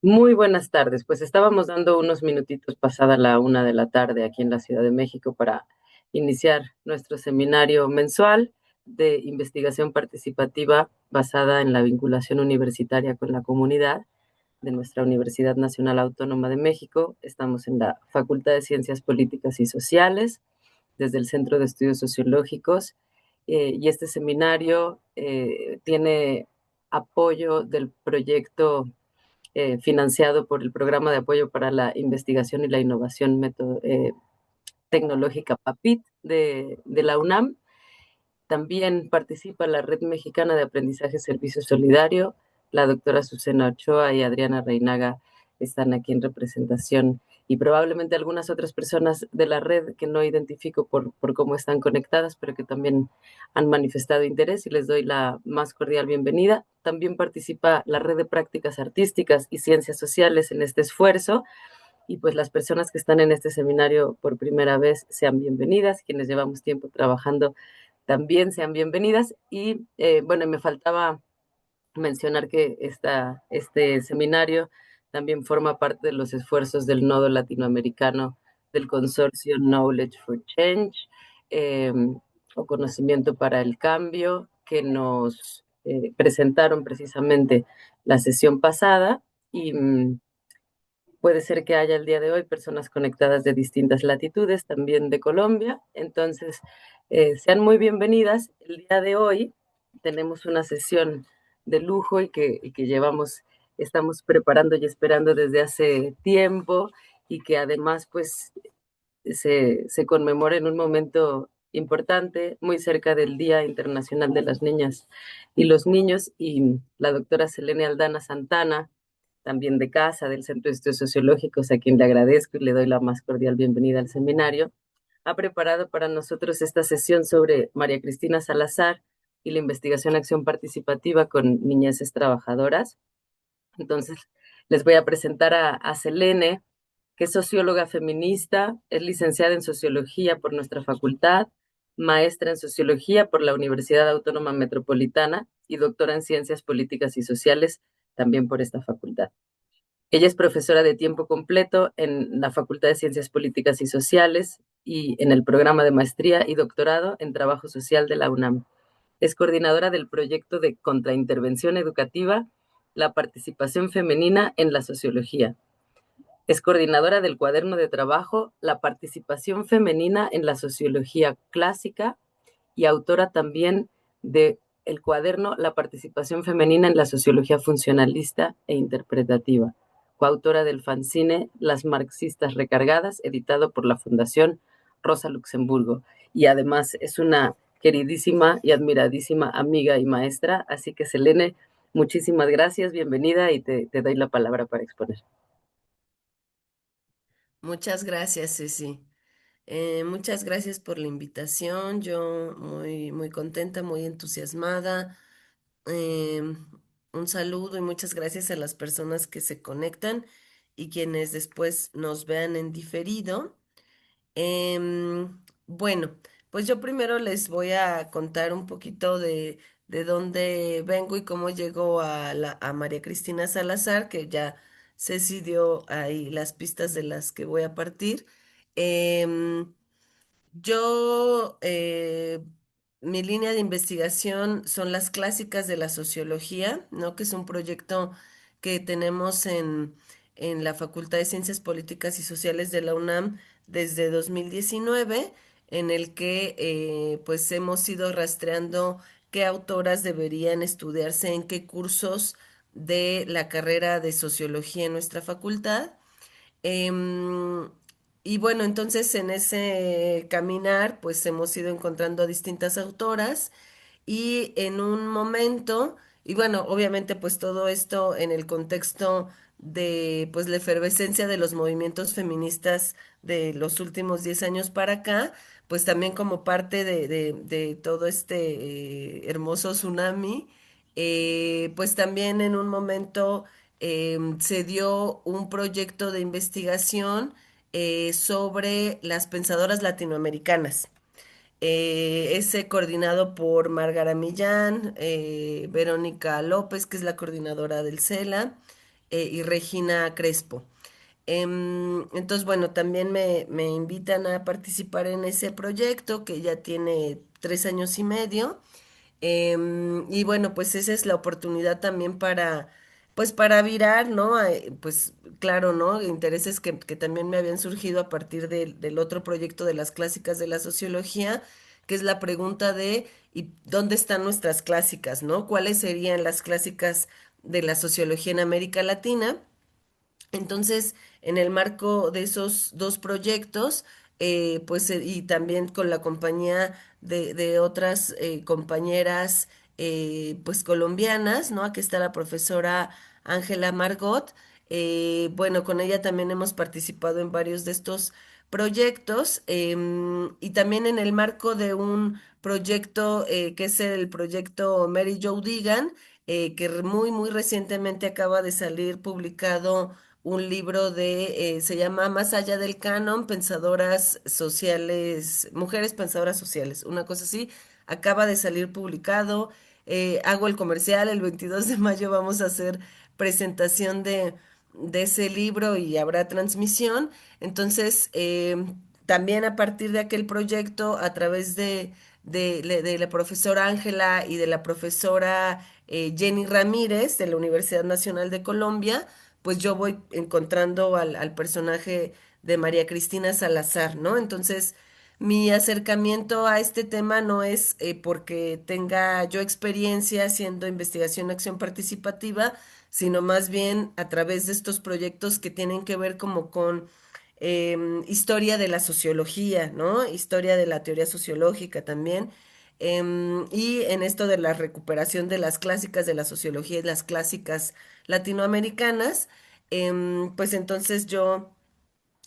Muy buenas tardes. Pues estábamos dando unos minutitos pasada la 1 de la tarde aquí en la Ciudad de México para iniciar nuestro seminario mensual de investigación participativa basada en la vinculación universitaria con la comunidad de nuestra Universidad Nacional Autónoma de México. Estamos en la Facultad de Ciencias Políticas y Sociales, desde el Centro de Estudios Sociológicos, y este seminario tiene apoyo del proyecto financiado por el Programa de Apoyo para la Investigación y la Innovación Tecnológica PAPIT de la UNAM. También participa la Red Mexicana de Aprendizaje Servicio Solidario. La doctora Susana Ochoa y Adriana Reinaga están aquí en representación, y probablemente algunas otras personas de la red que no identifico por cómo están conectadas, pero que también han manifestado interés, y les doy la más cordial bienvenida. También participa la Red de Prácticas Artísticas y Ciencias Sociales en este esfuerzo, y pues las personas que están en este seminario por primera vez sean bienvenidas, quienes llevamos tiempo trabajando también sean bienvenidas. Y bueno, me faltaba mencionar que este seminario también forma parte de los esfuerzos del Nodo Latinoamericano del Consorcio Knowledge for Change, eh, o Conocimiento para el Cambio, que nos presentaron precisamente la sesión pasada. Y puede ser que haya el día de hoy personas conectadas de distintas latitudes, también de Colombia. Entonces, sean muy bienvenidas. El día de hoy tenemos una sesión de lujo y que estamos preparando y esperando desde hace tiempo, y que además pues se conmemora en un momento importante, muy cerca del Día Internacional de las Niñas y los Niños. Y la doctora Selene Aldana Santana, también de casa, del Centro de Estudios Sociológicos, a quien le agradezco y le doy la más cordial bienvenida al seminario, ha preparado para nosotros esta sesión sobre María Cristina Salazar y la investigación acción participativa con niñeces trabajadoras. Entonces, les voy a presentar a Selene, que es socióloga feminista, es licenciada en sociología por nuestra facultad, maestra en sociología por la Universidad Autónoma Metropolitana y doctora en ciencias políticas y sociales también por esta facultad. Ella es profesora de tiempo completo en la Facultad de Ciencias Políticas y Sociales y en el programa de maestría y doctorado en Trabajo Social de la UNAM. Es coordinadora del proyecto de contraintervención educativa, la participación femenina en la sociología. Es coordinadora del cuaderno de trabajo, la participación femenina en la sociología clásica, y autora también de el cuaderno La participación femenina en la sociología funcionalista e interpretativa, coautora del fanzine Las Marxistas Recargadas, editado por la Fundación Rosa Luxemburgo. Y además es una queridísima y admiradísima amiga y maestra. Así que, Selene, muchísimas gracias, bienvenida, y te doy la palabra para exponer. Muchas gracias, Ceci. Muchas gracias por la invitación. Yo muy contenta, muy entusiasmada. Em, un saludo y muchas gracias a las personas que se conectan y quienes después nos vean en diferido. Bueno, pues yo primero les voy a contar un poquito de dónde vengo y cómo llegó a María Cristina Salazar, que ya Ceci dio ahí las pistas de las que voy a partir. Em, yo, Mi línea de investigación son las clásicas de la sociología, ¿no? Que es un proyecto que tenemos en la Facultad de Ciencias Políticas y Sociales de la UNAM desde 2019, en el que pues hemos ido rastreando qué autoras deberían estudiarse en qué cursos de la carrera de sociología en nuestra facultad. Em, y bueno, entonces en ese caminar, pues hemos ido encontrando distintas autoras y en un momento, y bueno, obviamente pues todo esto en el contexto de pues la efervescencia de los movimientos feministas de los últimos 10 años para acá, pues también como parte de todo este hermoso tsunami, pues también en un momento se dio un proyecto de investigación sobre las pensadoras latinoamericanas. Ese coordinado por Márgara Millán, Verónica López, que es la coordinadora del CELA, y Regina Crespo. Entonces, bueno, también me invitan a participar en ese proyecto que ya tiene 3 años y medio. Y bueno, pues esa es la oportunidad también pues para virar, ¿no? Pues claro, ¿no? Intereses que también me habían surgido a partir del otro proyecto de las clásicas de la sociología, que es la pregunta de, ¿y dónde están nuestras clásicas, ¿no? ¿Cuáles serían las clásicas de la sociología en América Latina? Entonces, en el marco de esos dos proyectos, pues, y también con la compañía de otras compañeras, pues, colombianas, ¿no? Aquí está la profesora Ángela Margot. Bueno, con ella también hemos participado en varios de estos proyectos, y también en el marco de un proyecto que es el proyecto Mary Jo Digan, que muy recientemente acaba de salir publicado un libro se llama Más allá del canon, pensadoras sociales, mujeres pensadoras sociales, una cosa así, acaba de salir publicado. Hago el comercial, el 22 de mayo vamos a hacer presentación de ese libro y habrá transmisión. Entonces, también a partir de aquel proyecto, a través de la profesora Ángela y de la profesora Jenny Ramírez de la Universidad Nacional de Colombia, pues yo voy encontrando al personaje de María Cristina Salazar, ¿no? Entonces, mi acercamiento a este tema no es porque tenga yo experiencia haciendo investigación, acción participativa, sino más bien a través de estos proyectos que tienen que ver como con historia de la sociología, ¿no? Historia de la teoría sociológica también. Y en esto de la recuperación de las clásicas de la sociología y las clásicas latinoamericanas, pues entonces yo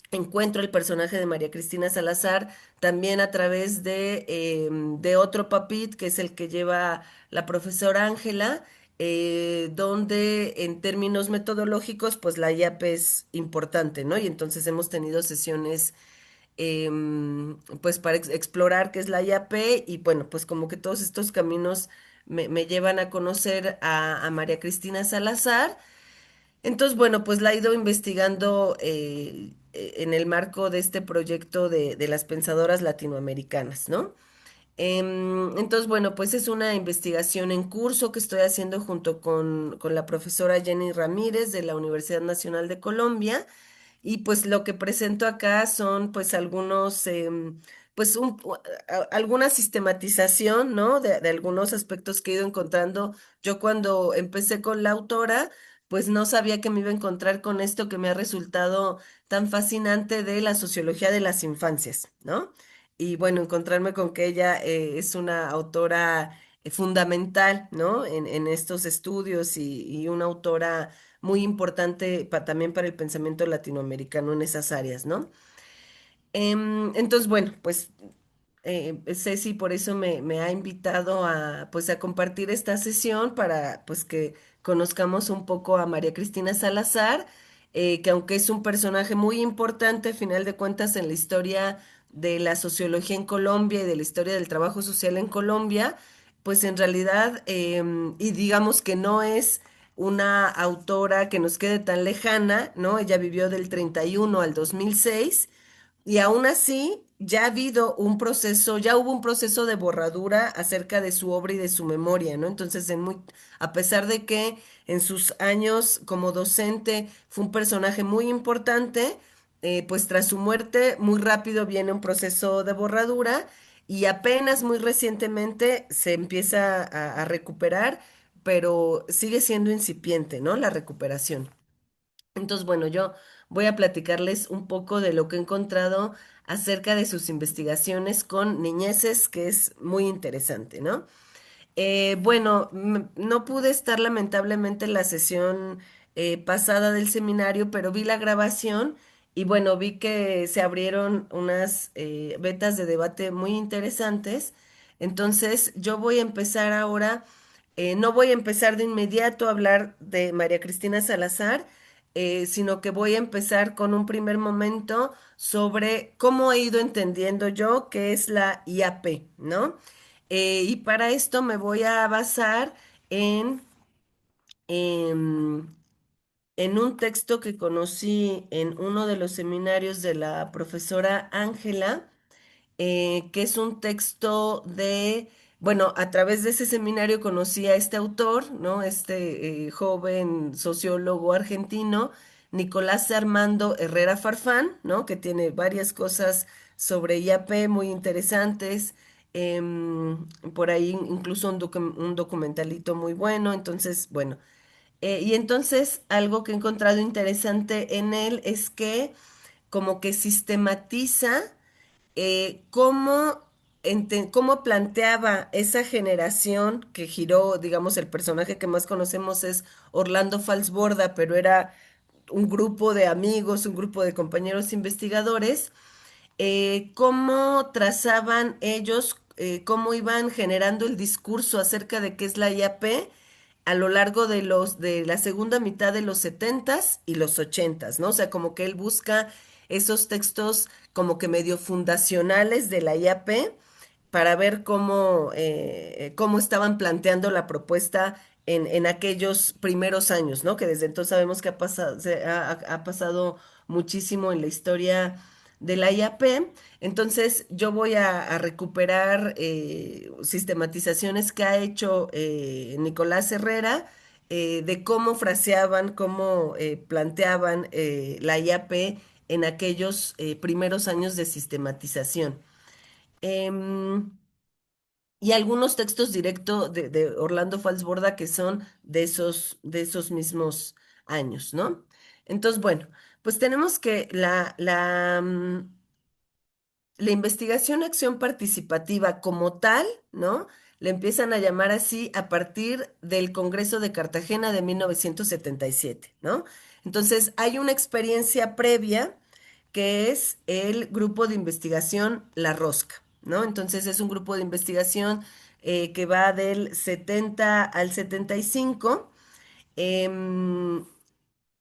encuentro el personaje de María Cristina Salazar también a través de otro papit, que es el que lleva la profesora Ángela, donde en términos metodológicos, pues la IAP es importante, ¿no? Y entonces hemos tenido sesiones pues para explorar qué es la IAP y bueno, pues como que todos estos caminos me llevan a conocer a María Cristina Salazar. Entonces, bueno, pues la he ido investigando en el marco de este proyecto de las pensadoras latinoamericanas, ¿no? Entonces, bueno, pues es una investigación en curso que estoy haciendo junto con la profesora Jenny Ramírez de la Universidad Nacional de Colombia. Y pues lo que presento acá son pues algunos, pues alguna sistematización, ¿no? De algunos aspectos que he ido encontrando. Yo cuando empecé con la autora, pues no sabía que me iba a encontrar con esto que me ha resultado tan fascinante de la sociología de las infancias, ¿no? Y bueno, encontrarme con que ella es una autora fundamental, ¿no? En estos estudios y una autora muy importante también para el pensamiento latinoamericano en esas áreas, ¿no? Entonces, bueno, pues Ceci por eso me ha invitado pues, a compartir esta sesión para pues, que conozcamos un poco a María Cristina Salazar, que aunque es un personaje muy importante, a final de cuentas, en la historia de la sociología en Colombia y de la historia del trabajo social en Colombia, pues en realidad, y digamos que no es una autora que nos quede tan lejana, ¿no? Ella vivió del 31 al 2006 y aún así, ya ha habido un proceso, ya hubo un proceso de borradura acerca de su obra y de su memoria, ¿no? Entonces, a pesar de que en sus años como docente fue un personaje muy importante, pues tras su muerte, muy rápido viene un proceso de borradura y apenas muy recientemente se empieza a recuperar, pero sigue siendo incipiente, ¿no? La recuperación. Entonces, bueno, yo voy a platicarles un poco de lo que he encontrado acerca de sus investigaciones con niñeces, que es muy interesante, ¿no? Bueno, no pude estar lamentablemente en la sesión pasada del seminario, pero vi la grabación y bueno, vi que se abrieron unas vetas de debate muy interesantes. Entonces, yo voy a empezar ahora, no voy a empezar de inmediato a hablar de María Cristina Salazar, sino que voy a empezar con un primer momento sobre cómo he ido entendiendo yo qué es la IAP, ¿no? Y para esto me voy a basar en, em, en un texto que conocí en uno de los seminarios de la profesora Ángela, que es un texto de, bueno, a través de ese seminario conocí a este autor, ¿no? Este joven sociólogo argentino, Nicolás Armando Herrera Farfán, ¿no? Que tiene varias cosas sobre IAP muy interesantes. Por ahí incluso un documentalito muy bueno. Entonces, bueno, y entonces algo que he encontrado interesante en él es que como que sistematiza cómo planteaba esa generación que giró, digamos, el personaje que más conocemos es Orlando Falsborda, pero era un grupo de amigos, un grupo de compañeros investigadores, cómo trazaban ellos, cómo iban generando el discurso acerca de qué es la IAP a lo largo de la segunda mitad de los setentas y los ochentas, ¿no? O sea, como que él busca esos textos como que medio fundacionales de la IAP para ver cómo estaban planteando la propuesta en aquellos primeros años, ¿no? Que desde entonces sabemos que ha pasado muchísimo en la historia de la IAP. Entonces yo voy a recuperar sistematizaciones que ha hecho Nicolás Herrera de cómo fraseaban, cómo planteaban la IAP en aquellos primeros años de sistematización. Em, y algunos textos directos de Orlando Falsborda que son de esos mismos años, ¿no? Entonces, bueno, pues tenemos que la investigación acción participativa como tal, ¿no? Le empiezan a llamar así a partir del Congreso de Cartagena de 1977, ¿no? Entonces, hay una experiencia previa que es el grupo de investigación La Rosca, ¿no? Entonces, es un grupo de investigación que va del 70 al 75. em,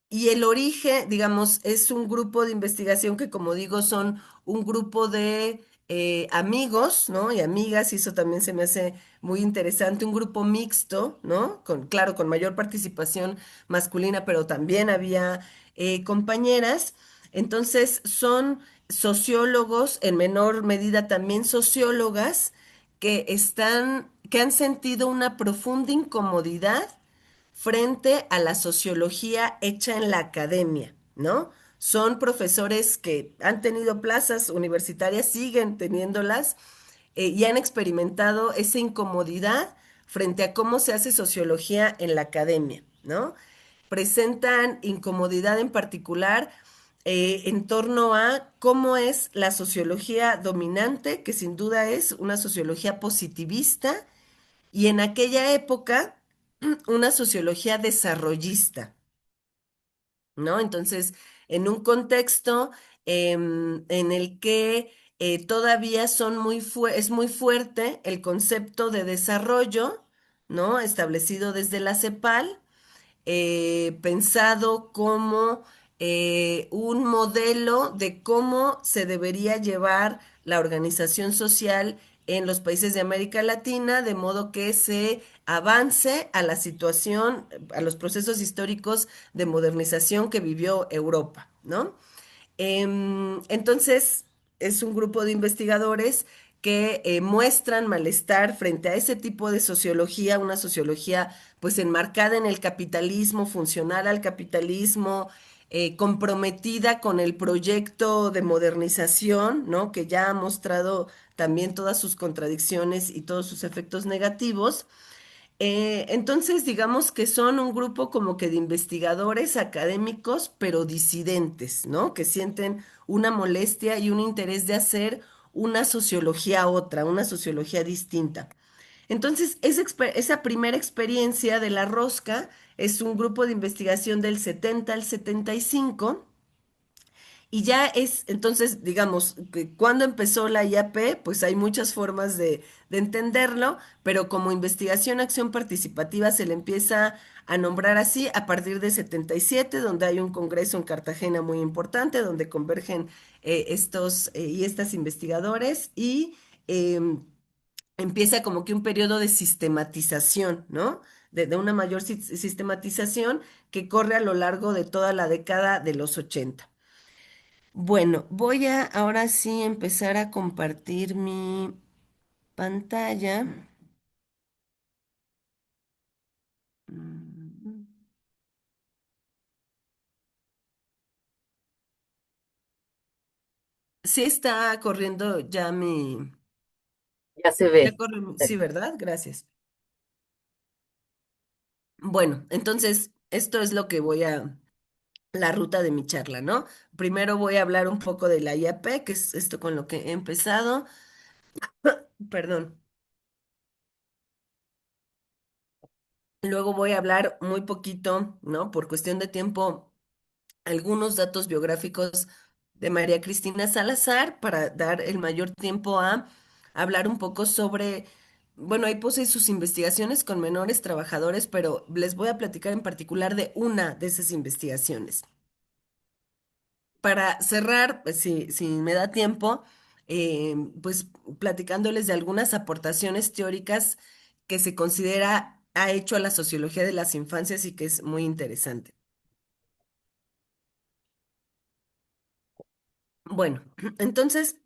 y el origen, digamos, es un grupo de investigación que, como digo, son un grupo de amigos, ¿no? Y amigas, y eso también se me hace muy interesante, un grupo mixto, ¿no? Claro, con mayor participación masculina, pero también había compañeras. Entonces, son sociólogos, en menor medida también sociólogas, que han sentido una profunda incomodidad frente a la sociología hecha en la academia, ¿no? Son profesores que han tenido plazas universitarias, siguen teniéndolas, y han experimentado esa incomodidad frente a cómo se hace sociología en la academia, ¿no? Presentan incomodidad en particular en torno a cómo es la sociología dominante, que sin duda es una sociología positivista, y en aquella época una sociología desarrollista, ¿no? Entonces, en un contexto en el que todavía es muy fuerte el concepto de desarrollo, ¿no? Establecido desde la CEPAL, pensado como un modelo de cómo se debería llevar la organización social en los países de América Latina, de modo que se avance a la situación, a los procesos históricos de modernización que vivió Europa, ¿no? Entonces, es un grupo de investigadores que muestran malestar frente a ese tipo de sociología, una sociología pues enmarcada en el capitalismo, funcional al capitalismo, comprometida con el proyecto de modernización, ¿no? Que ya ha mostrado también todas sus contradicciones y todos sus efectos negativos. Entonces, digamos que son un grupo como que de investigadores académicos, pero disidentes, ¿no? Que sienten una molestia y un interés de hacer una sociología otra, una sociología distinta. Entonces, esa primera experiencia de La Rosca es un grupo de investigación del 70 al 75. Y ya es, entonces, digamos, que cuando empezó la IAP, pues hay muchas formas de entenderlo, pero como investigación acción participativa se le empieza a nombrar así a partir de 77, donde hay un congreso en Cartagena muy importante, donde convergen estos y estas investigadores y empieza como que un periodo de sistematización, ¿no? de una mayor sistematización que corre a lo largo de toda la década de los 80. Bueno, voy a ahora sí empezar a compartir mi pantalla. Mm, Sí está corriendo ya mi... Ya se Ya ve. corre, sí, ¿verdad? Gracias. Bueno, entonces esto es lo que voy a... La ruta de mi charla, ¿no? Primero voy a hablar un poco de la IAP, que es esto con lo que he empezado. Perdón. Luego voy a hablar muy poquito, ¿no? Por cuestión de tiempo, algunos datos biográficos de María Cristina Salazar para dar el mayor tiempo a hablar un poco sobre, bueno, ahí puse sus investigaciones con menores trabajadores, pero les voy a platicar en particular de una de esas investigaciones. Para cerrar, pues, si me da tiempo, pues platicándoles de algunas aportaciones teóricas que se considera ha hecho a la sociología de las infancias y que es muy interesante. Bueno, entonces,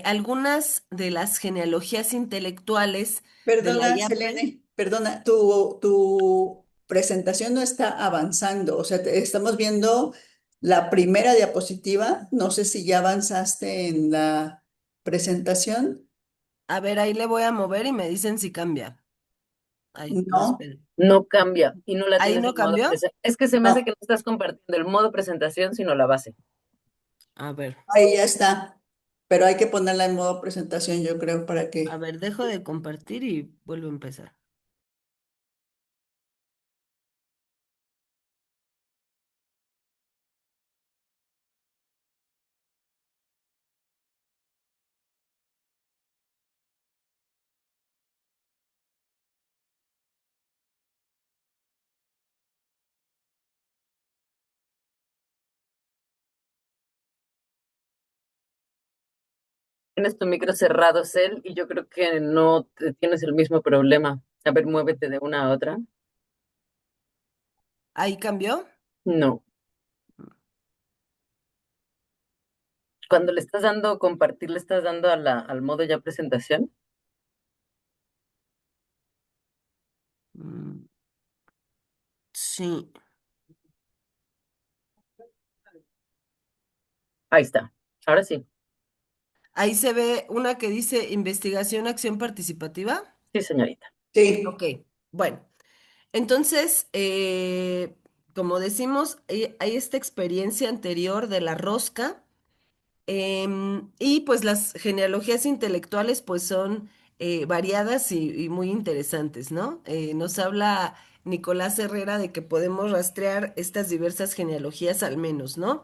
algunas de las genealogías intelectuales de la Perdona, IAP. Selene, perdona, tu presentación no está avanzando. O sea, estamos viendo la primera diapositiva. No sé si ya avanzaste en la presentación. A ver, ahí le voy a mover y me dicen si cambia. Ay, no, No, esperen. No cambia y no la ¿Ahí tienes no en modo cambió? presentación. Es que se me hace no, que no estás compartiendo el modo presentación, sino la base. A ver, ahí ya está. Pero hay que ponerla en modo presentación, yo creo, para a que... ver, dejo de compartir y vuelvo a empezar. Tienes tu micro cerrado, Cel, y yo creo que no tienes el mismo problema. A ver, muévete de una a otra. ¿Ahí cambió? No. Cuando le estás dando compartir, le estás dando a al modo ya presentación. Mm, Sí. Ahí está. Ahora sí. Ahí se ve una que dice investigación, acción participativa. Sí, señorita. Sí, Ok, bueno, entonces, como decimos, hay esta experiencia anterior de la rosca. Y pues las genealogías intelectuales pues son variadas y muy interesantes, ¿no? Nos habla Nicolás Herrera de que podemos rastrear estas diversas genealogías al menos, ¿no?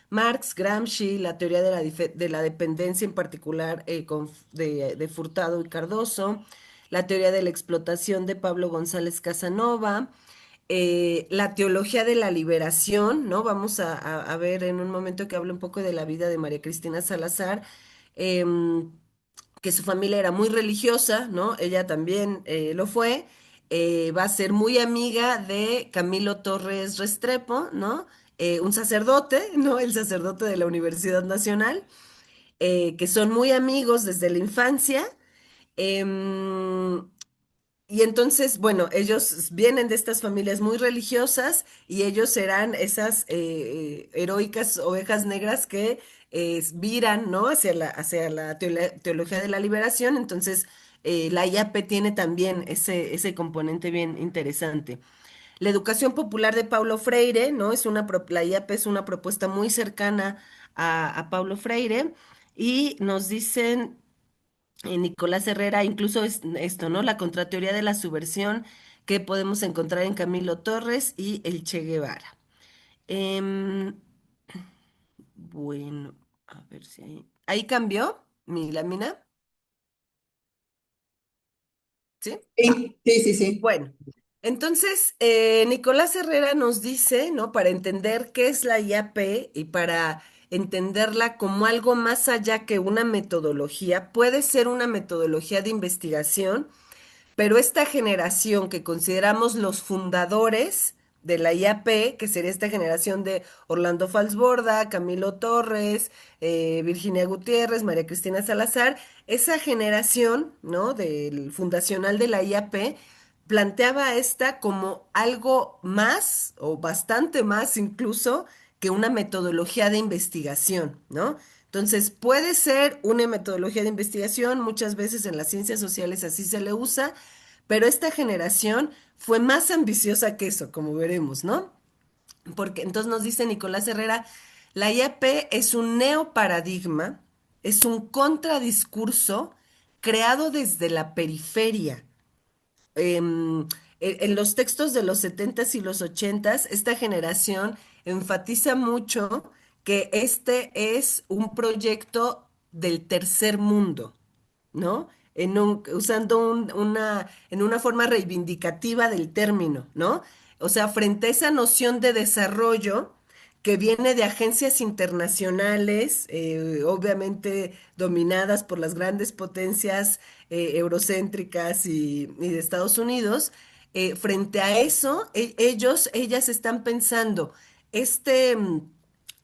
Marx, Gramsci, la teoría de de la dependencia en particular de Furtado y Cardoso, la teoría de la explotación de Pablo González Casanova, la teología de la liberación, ¿no? Vamos a ver en un momento que hable un poco de la vida de María Cristina Salazar, em, que su familia era muy religiosa, ¿no? Ella también lo fue. Va a ser muy amiga de Camilo Torres Restrepo, ¿no? Un sacerdote, ¿no? El sacerdote de la Universidad Nacional, que son muy amigos desde la infancia. Em, y entonces, bueno, ellos vienen de estas familias muy religiosas y ellos serán esas heroicas ovejas negras que viran, ¿no? Hacia la teología de la liberación. Entonces, la IAP tiene también ese componente bien interesante. La educación popular de Paulo Freire, ¿no? La IAP es una propuesta muy cercana a Paulo Freire y nos dicen Nicolás Herrera, incluso esto, ¿no? La contrateoría de la subversión que podemos encontrar en Camilo Torres y el Che Guevara. Em, bueno, a ver si ahí. ¿Ahí cambió mi lámina? ¿Sí? Va. sí, sí, sí, sí. Bueno, entonces Nicolás Herrera nos dice, ¿no? Para entender qué es la IAP y para entenderla como algo más allá que una metodología, puede ser una metodología de investigación pero esta generación que consideramos los fundadores de la IAP, que sería esta generación de Orlando Falsborda, Camilo Torres, Virginia Gutiérrez, María Cristina Salazar, esa generación, ¿no? Del fundacional de la IAP, planteaba esta como algo más o bastante más incluso que una metodología de investigación, ¿no? Entonces, puede ser una metodología de investigación, muchas veces en las ciencias sociales así se le usa, pero esta generación fue más ambiciosa que eso, como veremos, ¿no? Porque entonces nos dice Nicolás Herrera, la IAP es un neoparadigma, es un contradiscurso creado desde la periferia. En los textos de los setentas y los ochentas, esta generación enfatiza mucho que este es un proyecto del tercer mundo, ¿no? Usando en una forma reivindicativa del término, ¿no? O sea, frente a esa noción de desarrollo que viene de agencias internacionales, obviamente dominadas por las grandes potencias eurocéntricas y de Estados Unidos, frente a eso, ellas están pensando este,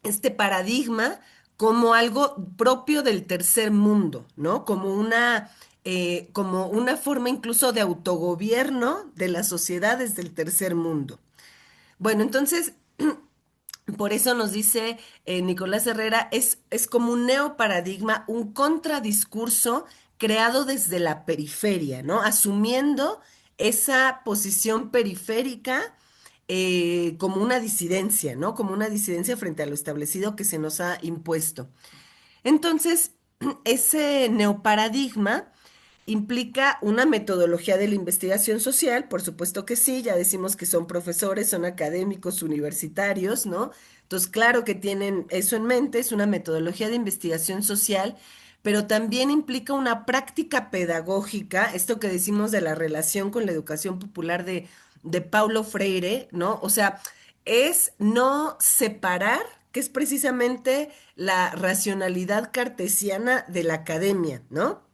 este paradigma como algo propio del tercer mundo, ¿no? Como una forma incluso de autogobierno de las sociedades del tercer mundo. Bueno, entonces, por eso nos dice Nicolás Herrera, es como un neoparadigma, un contradiscurso creado desde la periferia, ¿no? Asumiendo esa posición periférica como una disidencia, ¿no? Como una disidencia frente a lo establecido que se nos ha impuesto. Entonces, ese neoparadigma implica una metodología de la investigación social, por supuesto que sí, ya decimos que son profesores, son académicos universitarios, ¿no? Entonces, claro que tienen eso en mente, es una metodología de investigación social, pero también implica una práctica pedagógica, esto que decimos de la relación con la educación popular de Paulo Freire, ¿no? O sea, es no separar, que es precisamente la racionalidad cartesiana de la academia, ¿no?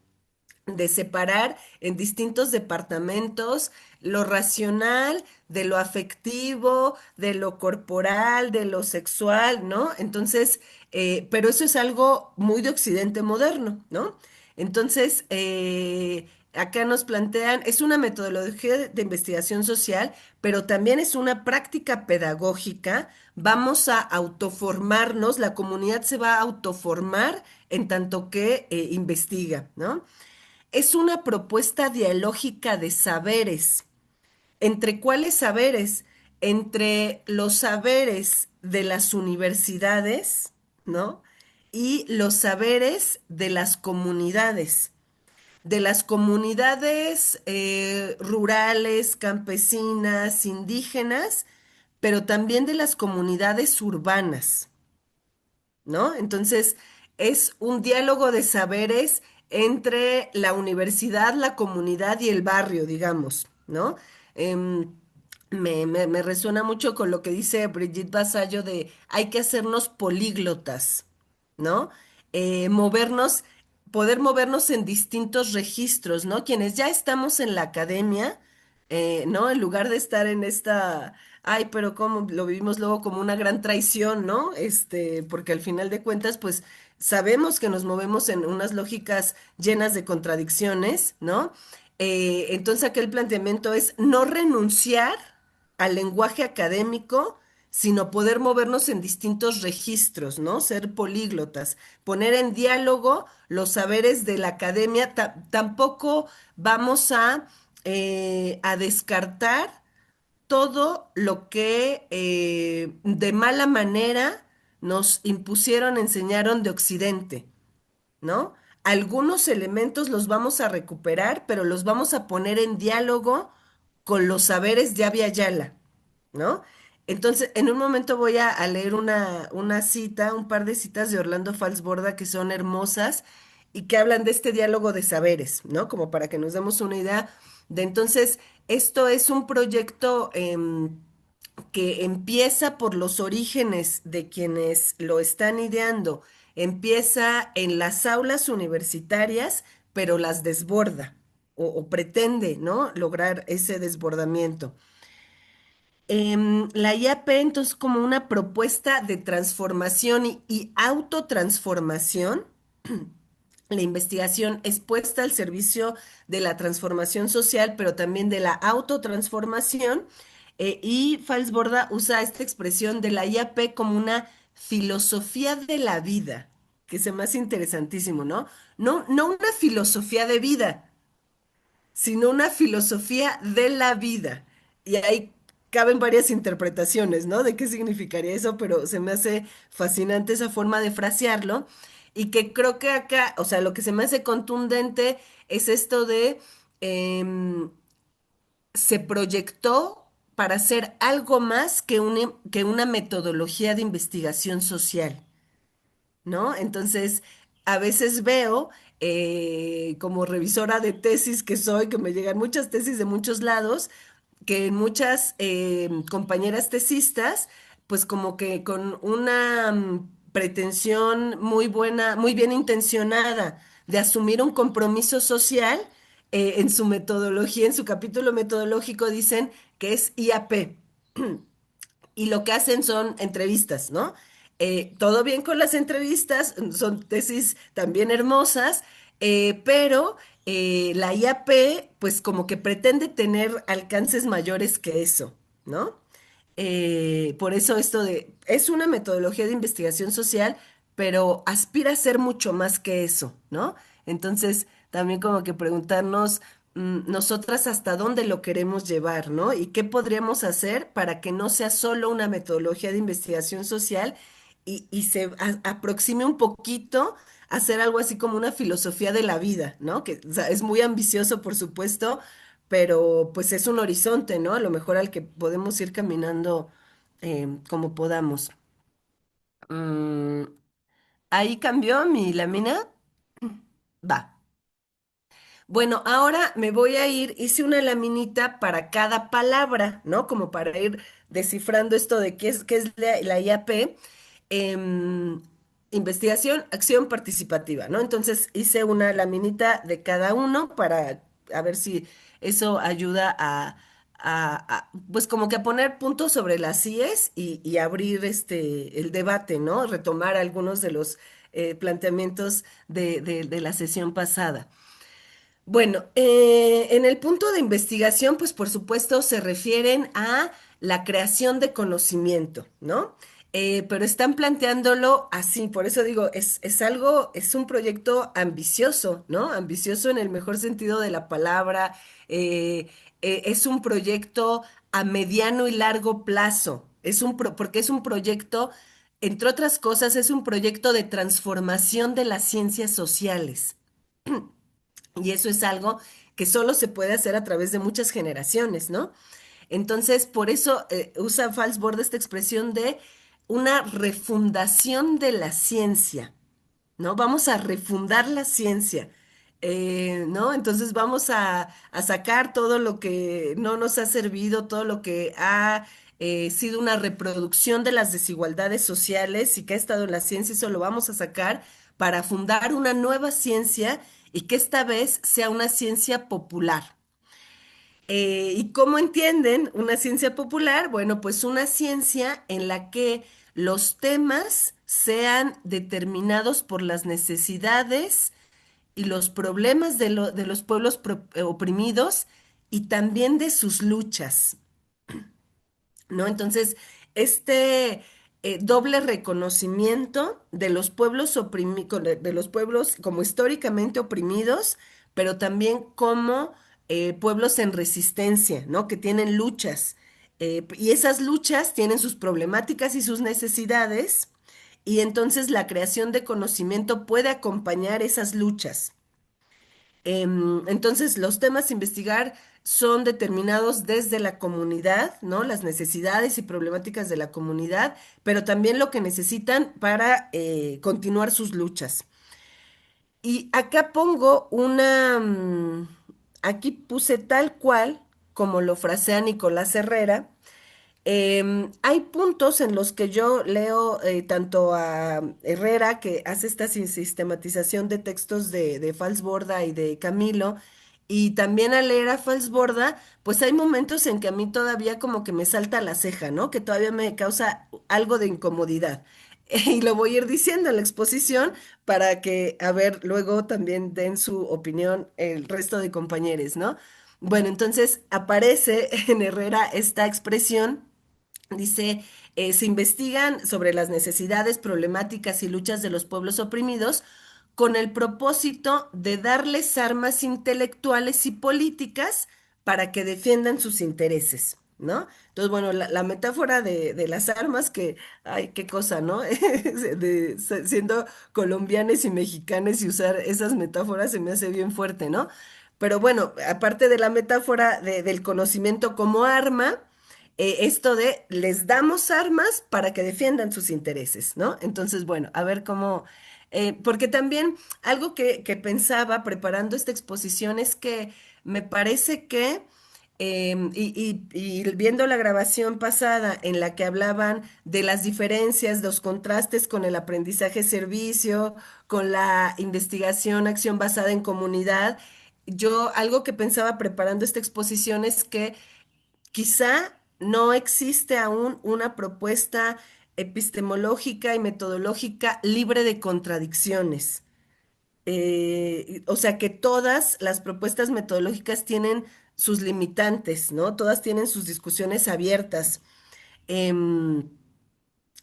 De separar en distintos departamentos lo racional de lo afectivo, de lo corporal, de lo sexual, ¿no? Entonces, pero eso es algo muy de Occidente moderno, ¿no? Entonces, acá nos plantean, es una metodología de investigación social, pero también es una práctica pedagógica. Vamos a autoformarnos, la comunidad se va a autoformar en tanto que investiga, ¿no? Es una propuesta dialógica de saberes. ¿Entre cuáles saberes? Entre los saberes de las universidades, ¿no? Y los saberes de las comunidades rurales, campesinas, indígenas, pero también de las comunidades urbanas. ¿No? Entonces, es un diálogo de saberes entre la universidad, la comunidad y el barrio, digamos, ¿no? Em, me resuena mucho con lo que dice Brigitte Vasallo de hay que hacernos políglotas, ¿no? Movernos, poder movernos en distintos registros, ¿no? Quienes ya estamos en la academia, ¿no? En lugar de estar en esta ay, pero cómo lo vivimos luego como una gran traición, ¿no? Porque al final de cuentas, pues sabemos que nos movemos en unas lógicas llenas de contradicciones, ¿no? Entonces aquel planteamiento es no renunciar al lenguaje académico, sino poder movernos en distintos registros, ¿no? Ser políglotas, poner en diálogo los saberes de la academia. Tampoco vamos a descartar todo lo que de mala manera nos impusieron, enseñaron de Occidente, ¿no? Algunos elementos los vamos a recuperar, pero los vamos a poner en diálogo con los saberes de Abya Yala, ¿no? Entonces, en un momento voy a leer una cita, un par de citas de Orlando Falsborda que son hermosas y que hablan de este diálogo de saberes, ¿no? Como para que nos demos una idea de entonces, esto es un proyecto que empieza por los orígenes de quienes lo están ideando, empieza en las aulas universitarias, pero las desborda. o pretende, ¿no? Lograr ese desbordamiento. La IAP, entonces, como una propuesta de transformación y autotransformación. La investigación es puesta al servicio de la transformación social, pero también de la autotransformación. Y Falsborda usa esta expresión de la IAP como una filosofía de la vida, que se me hace interesantísimo, ¿no? No, no una filosofía de vida, sino una filosofía de la vida. Y ahí caben varias interpretaciones, ¿no? De qué significaría eso, pero se me hace fascinante esa forma de frasearlo y que creo que acá, o sea, lo que se me hace contundente es esto de em, se proyectó para hacer algo más que una metodología de investigación social. ¿No? Entonces, a veces veo, como revisora de tesis que soy, que me llegan muchas tesis de muchos lados, que muchas compañeras tesistas, pues como que con una pretensión muy buena, muy bien intencionada de asumir un compromiso social, en su metodología, en su capítulo metodológico dicen que es IAP y lo que hacen son entrevistas, ¿no? Todo bien con las entrevistas, son tesis también hermosas, pero la IAP, pues como que pretende tener alcances mayores que eso, ¿no? Por eso esto de, es una metodología de investigación social, pero aspira a ser mucho más que eso, ¿no? Entonces, también como que preguntarnos nosotras hasta dónde lo queremos llevar, ¿no? Y qué podríamos hacer para que no sea solo una metodología de investigación social y se aproxime un poquito a hacer algo así como una filosofía de la vida, ¿no? Que o sea, es muy ambicioso, por supuesto, pero pues es un horizonte, ¿no? A lo mejor al que podemos ir caminando como podamos. Mm, ahí cambió mi lámina. Va. Bueno, ahora me voy a ir, hice una laminita para cada palabra, ¿no? Como para ir descifrando esto de qué es la IAP. Em, investigación, acción participativa, ¿no? Entonces hice una laminita de cada uno para a ver si eso ayuda pues como que a poner puntos sobre las IES y abrir el debate, ¿no? Retomar algunos de los planteamientos de la sesión pasada. Bueno, en el punto de investigación, pues por supuesto se refieren a la creación de conocimiento, ¿no? Pero están planteándolo así, por eso digo, es algo, es un proyecto ambicioso, ¿no? Ambicioso en el mejor sentido de la palabra. Es un proyecto a mediano y largo plazo. Porque es un proyecto, entre otras cosas, es un proyecto de transformación de las ciencias sociales. Y eso es algo que solo se puede hacer a través de muchas generaciones, ¿no? Entonces, por eso usa Falsborda esta expresión de una refundación de la ciencia, ¿no? Vamos a refundar la ciencia, ¿no? Entonces vamos a sacar todo lo que no nos ha servido, todo lo que ha sido una reproducción de las desigualdades sociales y que ha estado en la ciencia, eso lo vamos a sacar para fundar una nueva ciencia y que esta vez sea una ciencia popular. ¿Y cómo entienden una ciencia popular? Bueno, pues una ciencia en la que los temas sean determinados por las necesidades y los problemas de los pueblos oprimidos y también de sus luchas, ¿no? Entonces, este doble reconocimiento de los pueblos de los pueblos como históricamente oprimidos, pero también como pueblos en resistencia, ¿no? Que tienen luchas. Y esas luchas tienen sus problemáticas y sus necesidades, y entonces la creación de conocimiento puede acompañar esas luchas. Entonces, los temas a investigar son determinados desde la comunidad, ¿no? Las necesidades y problemáticas de la comunidad, pero también lo que necesitan para continuar sus luchas. Y acá pongo aquí puse tal cual, como lo frasea Nicolás Herrera. Hay puntos en los que yo leo tanto a Herrera, que hace esta sistematización de textos de Falsborda y de Camilo, Y también al leer a Falsborda, pues hay momentos en que a mí todavía como que me salta la ceja, ¿no? Que todavía me causa algo de incomodidad. Y lo voy a ir diciendo en la exposición para que, a ver, luego también den su opinión el resto de compañeros, ¿no? Bueno, entonces aparece en Herrera esta expresión. Dice, se investigan sobre las necesidades, problemáticas y luchas de los pueblos oprimidos con el propósito de darles armas intelectuales y políticas para que defiendan sus intereses, ¿no? Entonces, bueno, la metáfora de las armas, que, ay, qué cosa, ¿no? Siendo colombianos y mexicanos y usar esas metáforas se me hace bien fuerte, ¿no? Pero bueno, aparte de la metáfora del conocimiento como arma, esto de les damos armas para que defiendan sus intereses, ¿no? Entonces, bueno, a ver cómo, porque también algo que pensaba preparando esta exposición es que me parece que, y viendo la grabación pasada en la que hablaban de las diferencias, los contrastes con el aprendizaje-servicio, con la investigación, acción basada en comunidad, yo algo que pensaba preparando esta exposición es que quizá no existe aún una propuesta epistemológica y metodológica libre de contradicciones. O sea que todas las propuestas metodológicas tienen sus limitantes, ¿no? Todas tienen sus discusiones abiertas. Em,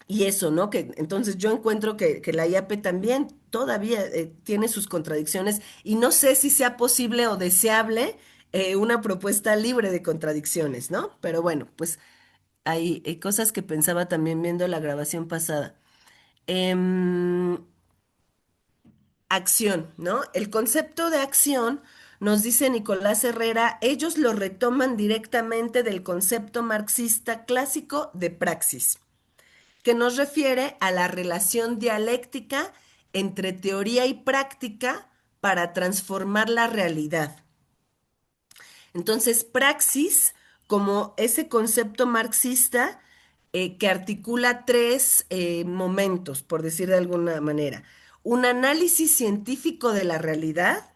y eso, ¿no? Que entonces yo encuentro que la IAP también todavía tiene sus contradicciones y no sé si sea posible o deseable una propuesta libre de contradicciones, ¿no? Pero bueno, pues hay cosas que pensaba también viendo la grabación pasada. Em, Acción, ¿no? El concepto de acción, nos dice Nicolás Herrera, ellos lo retoman directamente del concepto marxista clásico de praxis, que nos refiere a la relación dialéctica entre teoría y práctica para transformar la realidad. Entonces, praxis, como ese concepto marxista que articula tres momentos, por decir de alguna manera. Un análisis científico de la realidad,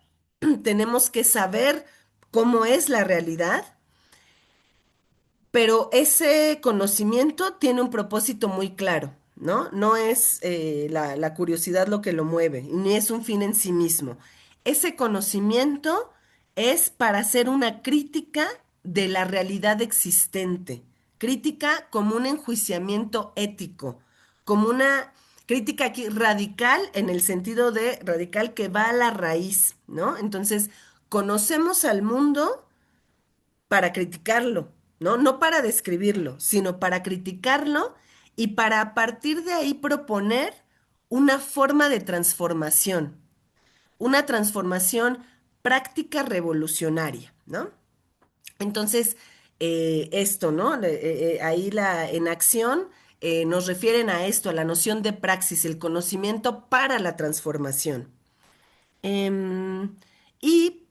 tenemos que saber cómo es la realidad, pero ese conocimiento tiene un propósito muy claro, ¿no? No es la curiosidad lo que lo mueve, ni es un fin en sí mismo. Ese conocimiento es para hacer una crítica de la realidad existente, crítica como un enjuiciamiento ético, como una crítica aquí radical en el sentido de radical que va a la raíz, ¿no? Entonces, conocemos al mundo para criticarlo, ¿no? No para describirlo, sino para criticarlo y para a partir de ahí proponer una forma de transformación, una transformación práctica revolucionaria, ¿no? Entonces, esto, ¿no? Ahí en acción nos refieren a esto, a la noción de praxis, el conocimiento para la transformación. Em, y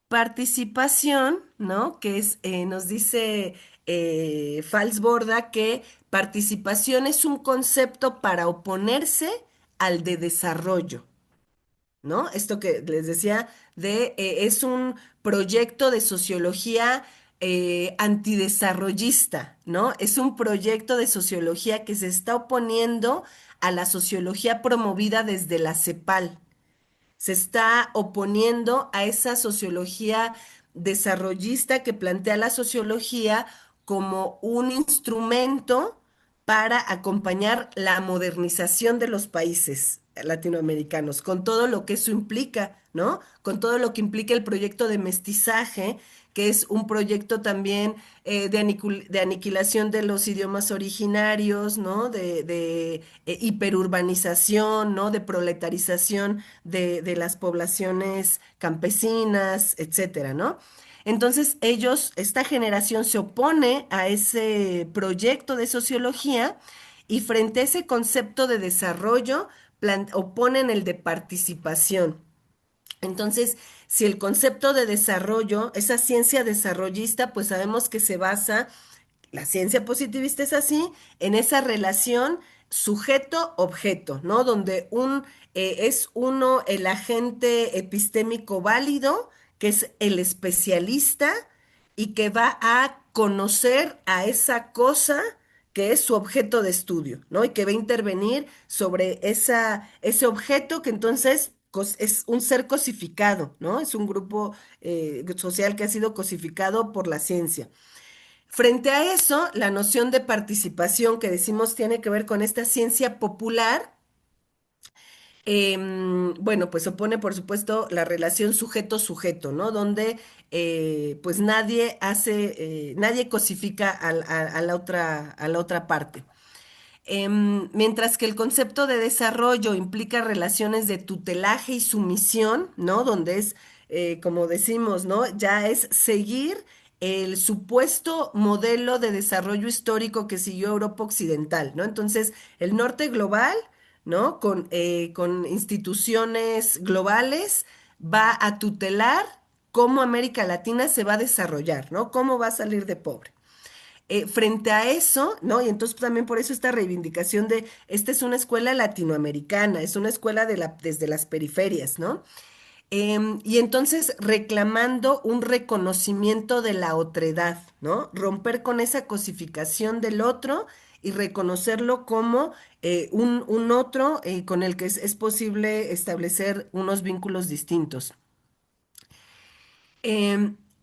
participación, ¿no? Que es, nos dice Falsborda que participación es un concepto para oponerse al de desarrollo, ¿no? Esto que les decía es un proyecto de sociología antidesarrollista, ¿no? Es un proyecto de sociología que se está oponiendo a la sociología promovida desde la CEPAL, se está oponiendo a esa sociología desarrollista que plantea la sociología como un instrumento para acompañar la modernización de los países latinoamericanos, con todo lo que eso implica, ¿no? Con todo lo que implica el proyecto de mestizaje, que es un proyecto también de aniquilación de los idiomas originarios, ¿no? De hiperurbanización, ¿no? De proletarización de las poblaciones campesinas, etcétera, ¿no? Entonces ellos, esta generación se opone a ese proyecto de sociología y frente a ese concepto de desarrollo oponen el de participación. Entonces, si el concepto de desarrollo, esa ciencia desarrollista, pues sabemos que se basa, la ciencia positivista es así, en esa relación sujeto-objeto, ¿no? Donde es uno el agente epistémico válido que es el especialista y que va a conocer a esa cosa que es su objeto de estudio, ¿no? Y que va a intervenir sobre ese objeto que entonces es un ser cosificado, ¿no? Es un grupo social que ha sido cosificado por la ciencia. Frente a eso, la noción de participación que decimos tiene que ver con esta ciencia popular. Bueno, pues opone, por supuesto, la relación sujeto-sujeto, ¿no? Donde pues nadie cosifica a la otra parte. Mientras que el concepto de desarrollo implica relaciones de tutelaje y sumisión, ¿no? Donde es, como decimos, ¿no? Ya es seguir el supuesto modelo de desarrollo histórico que siguió Europa Occidental, ¿no? Entonces, el norte global, ¿no? Con instituciones globales, va a tutelar cómo América Latina se va a desarrollar, ¿no? Cómo va a salir de pobre. Frente a eso, ¿no? Y entonces también por eso esta reivindicación de, esta es una escuela latinoamericana, es una escuela desde las periferias, ¿no? Y entonces reclamando un reconocimiento de la otredad, ¿no? Romper con esa cosificación del otro y reconocerlo como un otro con el que es posible establecer unos vínculos distintos.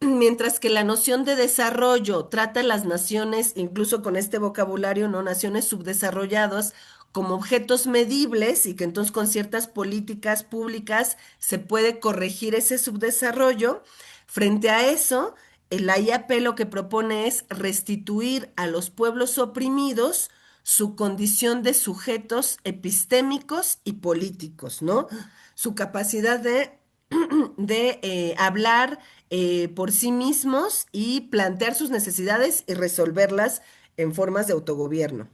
Mientras que la noción de desarrollo trata a las naciones, incluso con este vocabulario, ¿no? Naciones subdesarrolladas, como objetos medibles y que entonces con ciertas políticas públicas se puede corregir ese subdesarrollo. Frente a eso, la IAP lo que propone es restituir a los pueblos oprimidos su condición de sujetos epistémicos y políticos, ¿no? Su capacidad de hablar por sí mismos y plantear sus necesidades y resolverlas en formas de autogobierno.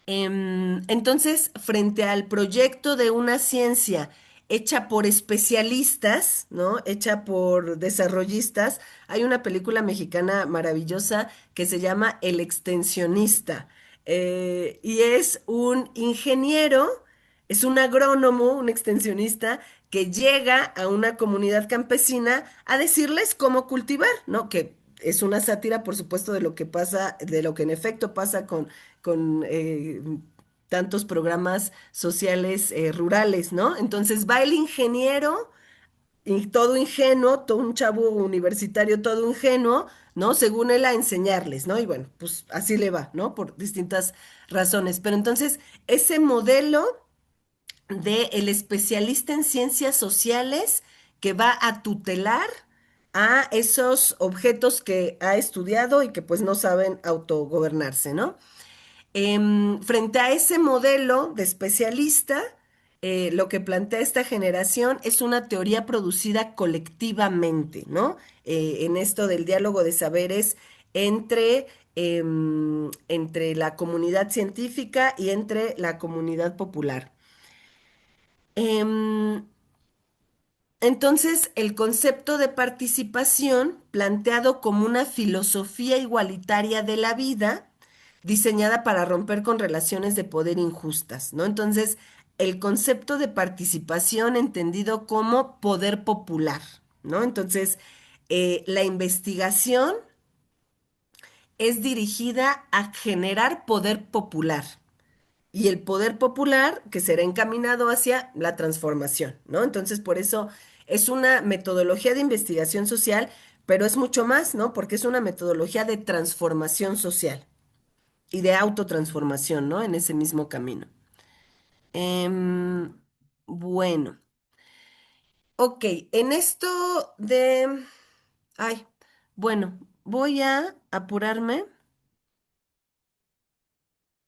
Entonces, frente al proyecto de una ciencia hecha por especialistas, ¿no? Hecha por desarrollistas, hay una película mexicana maravillosa que se llama El extensionista. Y es un ingeniero, es un agrónomo, un extensionista que llega a una comunidad campesina a decirles cómo cultivar, ¿no? Que es una sátira, por supuesto, de lo que pasa, de lo que en efecto pasa con tantos programas sociales rurales, ¿no? Entonces va el ingeniero y todo ingenuo, todo un chavo universitario, todo ingenuo, ¿no? Según él a enseñarles, ¿no? Y bueno, pues así le va, ¿no? Por distintas razones. Pero entonces, ese modelo de el especialista en ciencias sociales que va a tutelar a esos objetos que ha estudiado y que pues no saben autogobernarse, ¿no? Frente a ese modelo de especialista, lo que plantea esta generación es una teoría producida colectivamente, ¿no? En esto del diálogo de saberes entre, entre la comunidad científica y entre la comunidad popular. Em, entonces, el concepto de participación, planteado como una filosofía igualitaria de la vida, diseñada para romper con relaciones de poder injustas, ¿no? Entonces, el concepto de participación entendido como poder popular, ¿no? Entonces, la investigación es dirigida a generar poder popular y el poder popular que será encaminado hacia la transformación, ¿no? Entonces, por eso es una metodología de investigación social, pero es mucho más, ¿no? Porque es una metodología de transformación social y de autotransformación, ¿no? En ese mismo camino. Em, bueno, ok, en esto de... Ay, bueno, voy a apurarme.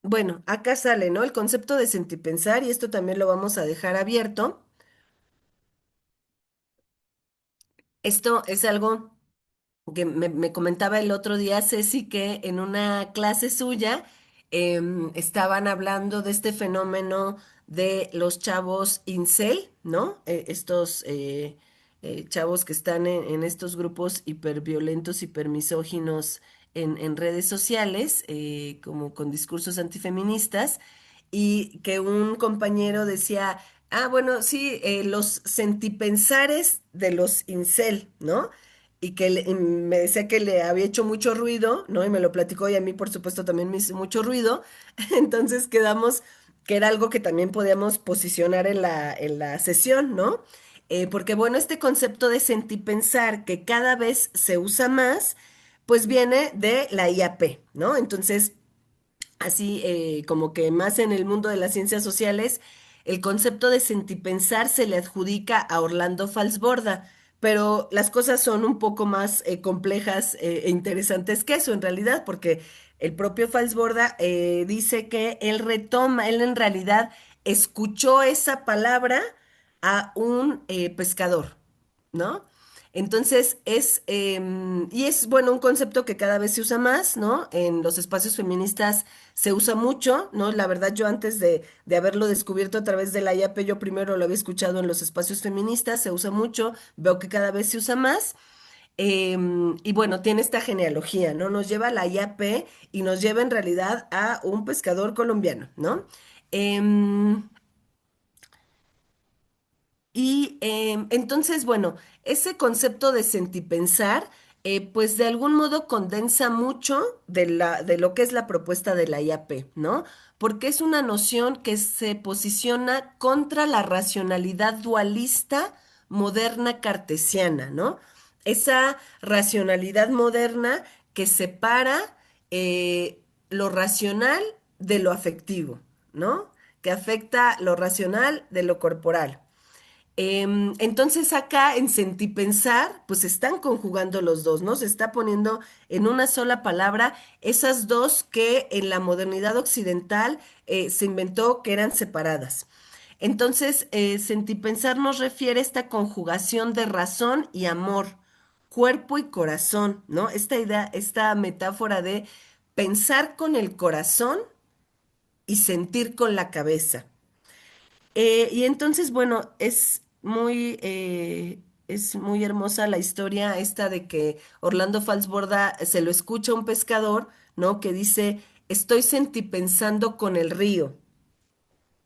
Bueno, acá sale, ¿no? El concepto de sentipensar y esto también lo vamos a dejar abierto. Esto es algo que me comentaba el otro día Ceci que en una clase suya estaban hablando de este fenómeno de los chavos incel, ¿no? Estos chavos que están en estos grupos hiperviolentos, hipermisóginos en redes sociales, como con discursos antifeministas, y que un compañero decía, Bueno, sí, los sentipensares de los incel, ¿no? Y me decía que le había hecho mucho ruido, ¿no? Y me lo platicó y a mí, por supuesto, también me hizo mucho ruido. Entonces quedamos que era algo que también podíamos posicionar en la sesión, ¿no? Porque, bueno, este concepto de sentipensar que cada vez se usa más, pues viene de la IAP, ¿no? Entonces, así como que más en el mundo de las ciencias sociales, el concepto de sentipensar se le adjudica a Orlando Falsborda, pero las cosas son un poco más complejas e interesantes que eso en realidad, porque el propio Falsborda dice que él en realidad escuchó esa palabra a un pescador, ¿no? Entonces y es bueno, un concepto que cada vez se usa más, ¿no? En los espacios feministas se usa mucho, ¿no? La verdad, yo antes de haberlo descubierto a través de la IAP, yo primero lo había escuchado en los espacios feministas, se usa mucho, veo que cada vez se usa más. Y bueno, tiene esta genealogía, ¿no? Nos lleva a la IAP y nos lleva en realidad a un pescador colombiano, ¿no? Em, entonces, bueno, ese concepto de sentipensar, pues de algún modo condensa mucho de lo que es la propuesta de la IAP, ¿no? Porque es una noción que se posiciona contra la racionalidad dualista moderna cartesiana, ¿no? Esa racionalidad moderna que separa lo racional de lo afectivo, ¿no? Que afecta lo racional de lo corporal. Entonces acá en sentipensar, pues se están conjugando los dos, ¿no? Se está poniendo en una sola palabra esas dos que en la modernidad occidental se inventó que eran separadas. Entonces, sentipensar nos refiere a esta conjugación de razón y amor, cuerpo y corazón, ¿no? Esta idea, esta metáfora de pensar con el corazón y sentir con la cabeza. Y entonces, bueno, es muy hermosa la historia esta de que Orlando Falsborda se lo escucha a un pescador, ¿no? Que dice, estoy sentipensando con el río,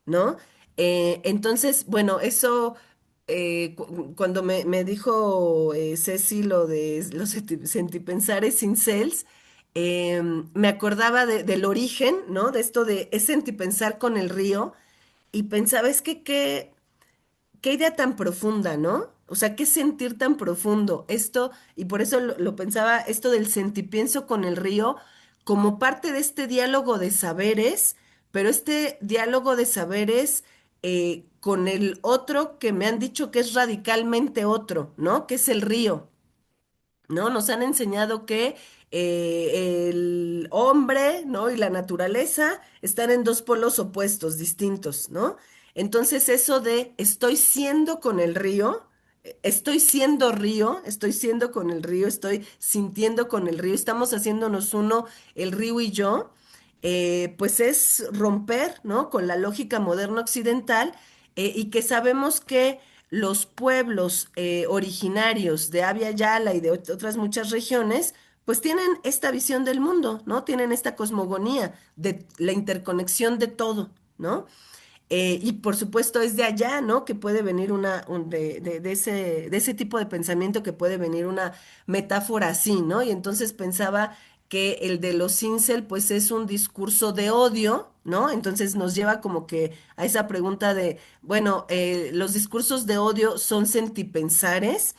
¿no? Entonces, bueno, eso, cuando me dijo Ceci lo de los sentipensares incels, me acordaba del origen, ¿no? De esto de es sentipensar con el río. Y pensaba, es que qué idea tan profunda, ¿no? O sea, qué sentir tan profundo. Esto, y por eso lo pensaba, esto del sentipienso con el río, como parte de este diálogo de saberes, pero este diálogo de saberes con el otro que me han dicho que es radicalmente otro, ¿no? Que es el río. ¿No? Nos han enseñado que el hombre, ¿no? Y la naturaleza están en dos polos opuestos, distintos, ¿no? Entonces eso de estoy siendo con el río, estoy siendo río, estoy siendo con el río, estoy sintiendo con el río, estamos haciéndonos uno, el río y yo, pues es romper, ¿no? Con la lógica moderna occidental y que sabemos que los pueblos originarios de Abya Yala y de otras muchas regiones, pues tienen esta visión del mundo, ¿no? Tienen esta cosmogonía de la interconexión de todo, ¿no? Y por supuesto es de allá, ¿no? Que puede venir de ese tipo de pensamiento que puede venir una metáfora así, ¿no? Y entonces pensaba que el de los incel, pues es un discurso de odio, ¿no? Entonces nos lleva como que a esa pregunta de, bueno, los discursos de odio son sentipensares,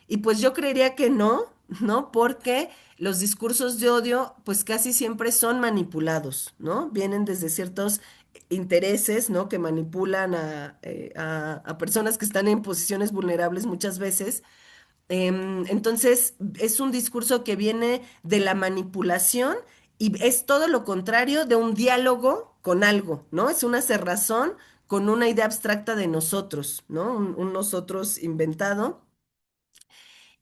y pues yo creería que no, ¿no? Porque los discursos de odio, pues casi siempre son manipulados, ¿no? Vienen desde ciertos intereses, ¿no? Que manipulan a personas que están en posiciones vulnerables muchas veces. Entonces, es un discurso que viene de la manipulación y es todo lo contrario de un diálogo con algo, ¿no? Es una cerrazón con una idea abstracta de nosotros, ¿no? Un nosotros inventado.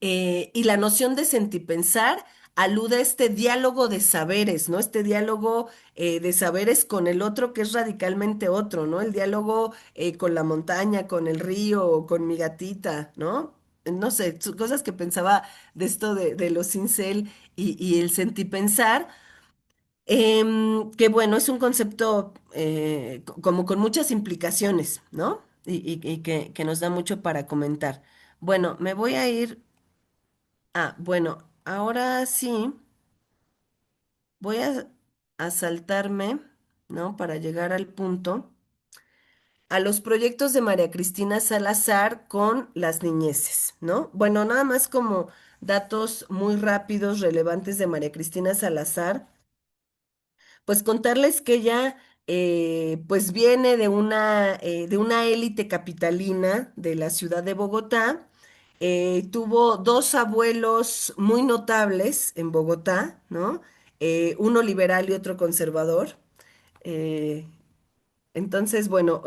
Y la noción de sentipensar alude a este diálogo de saberes, ¿no? Este diálogo de saberes con el otro que es radicalmente otro, ¿no? El diálogo con la montaña, con el río, o con mi gatita, ¿no? No sé, cosas que pensaba de esto de los incel y el sentipensar, que bueno, es un concepto como con muchas implicaciones, ¿no? que nos da mucho para comentar. Bueno, me voy a ir. Bueno, ahora sí, voy a saltarme, ¿no? Para llegar al punto, a los proyectos de María Cristina Salazar con las niñeces, ¿no? Bueno, nada más como datos muy rápidos, relevantes de María Cristina Salazar. Pues contarles que ella pues viene de una élite capitalina de la ciudad de Bogotá. Tuvo dos abuelos muy notables en Bogotá, ¿no? Uno liberal y otro conservador. Eh, entonces, bueno,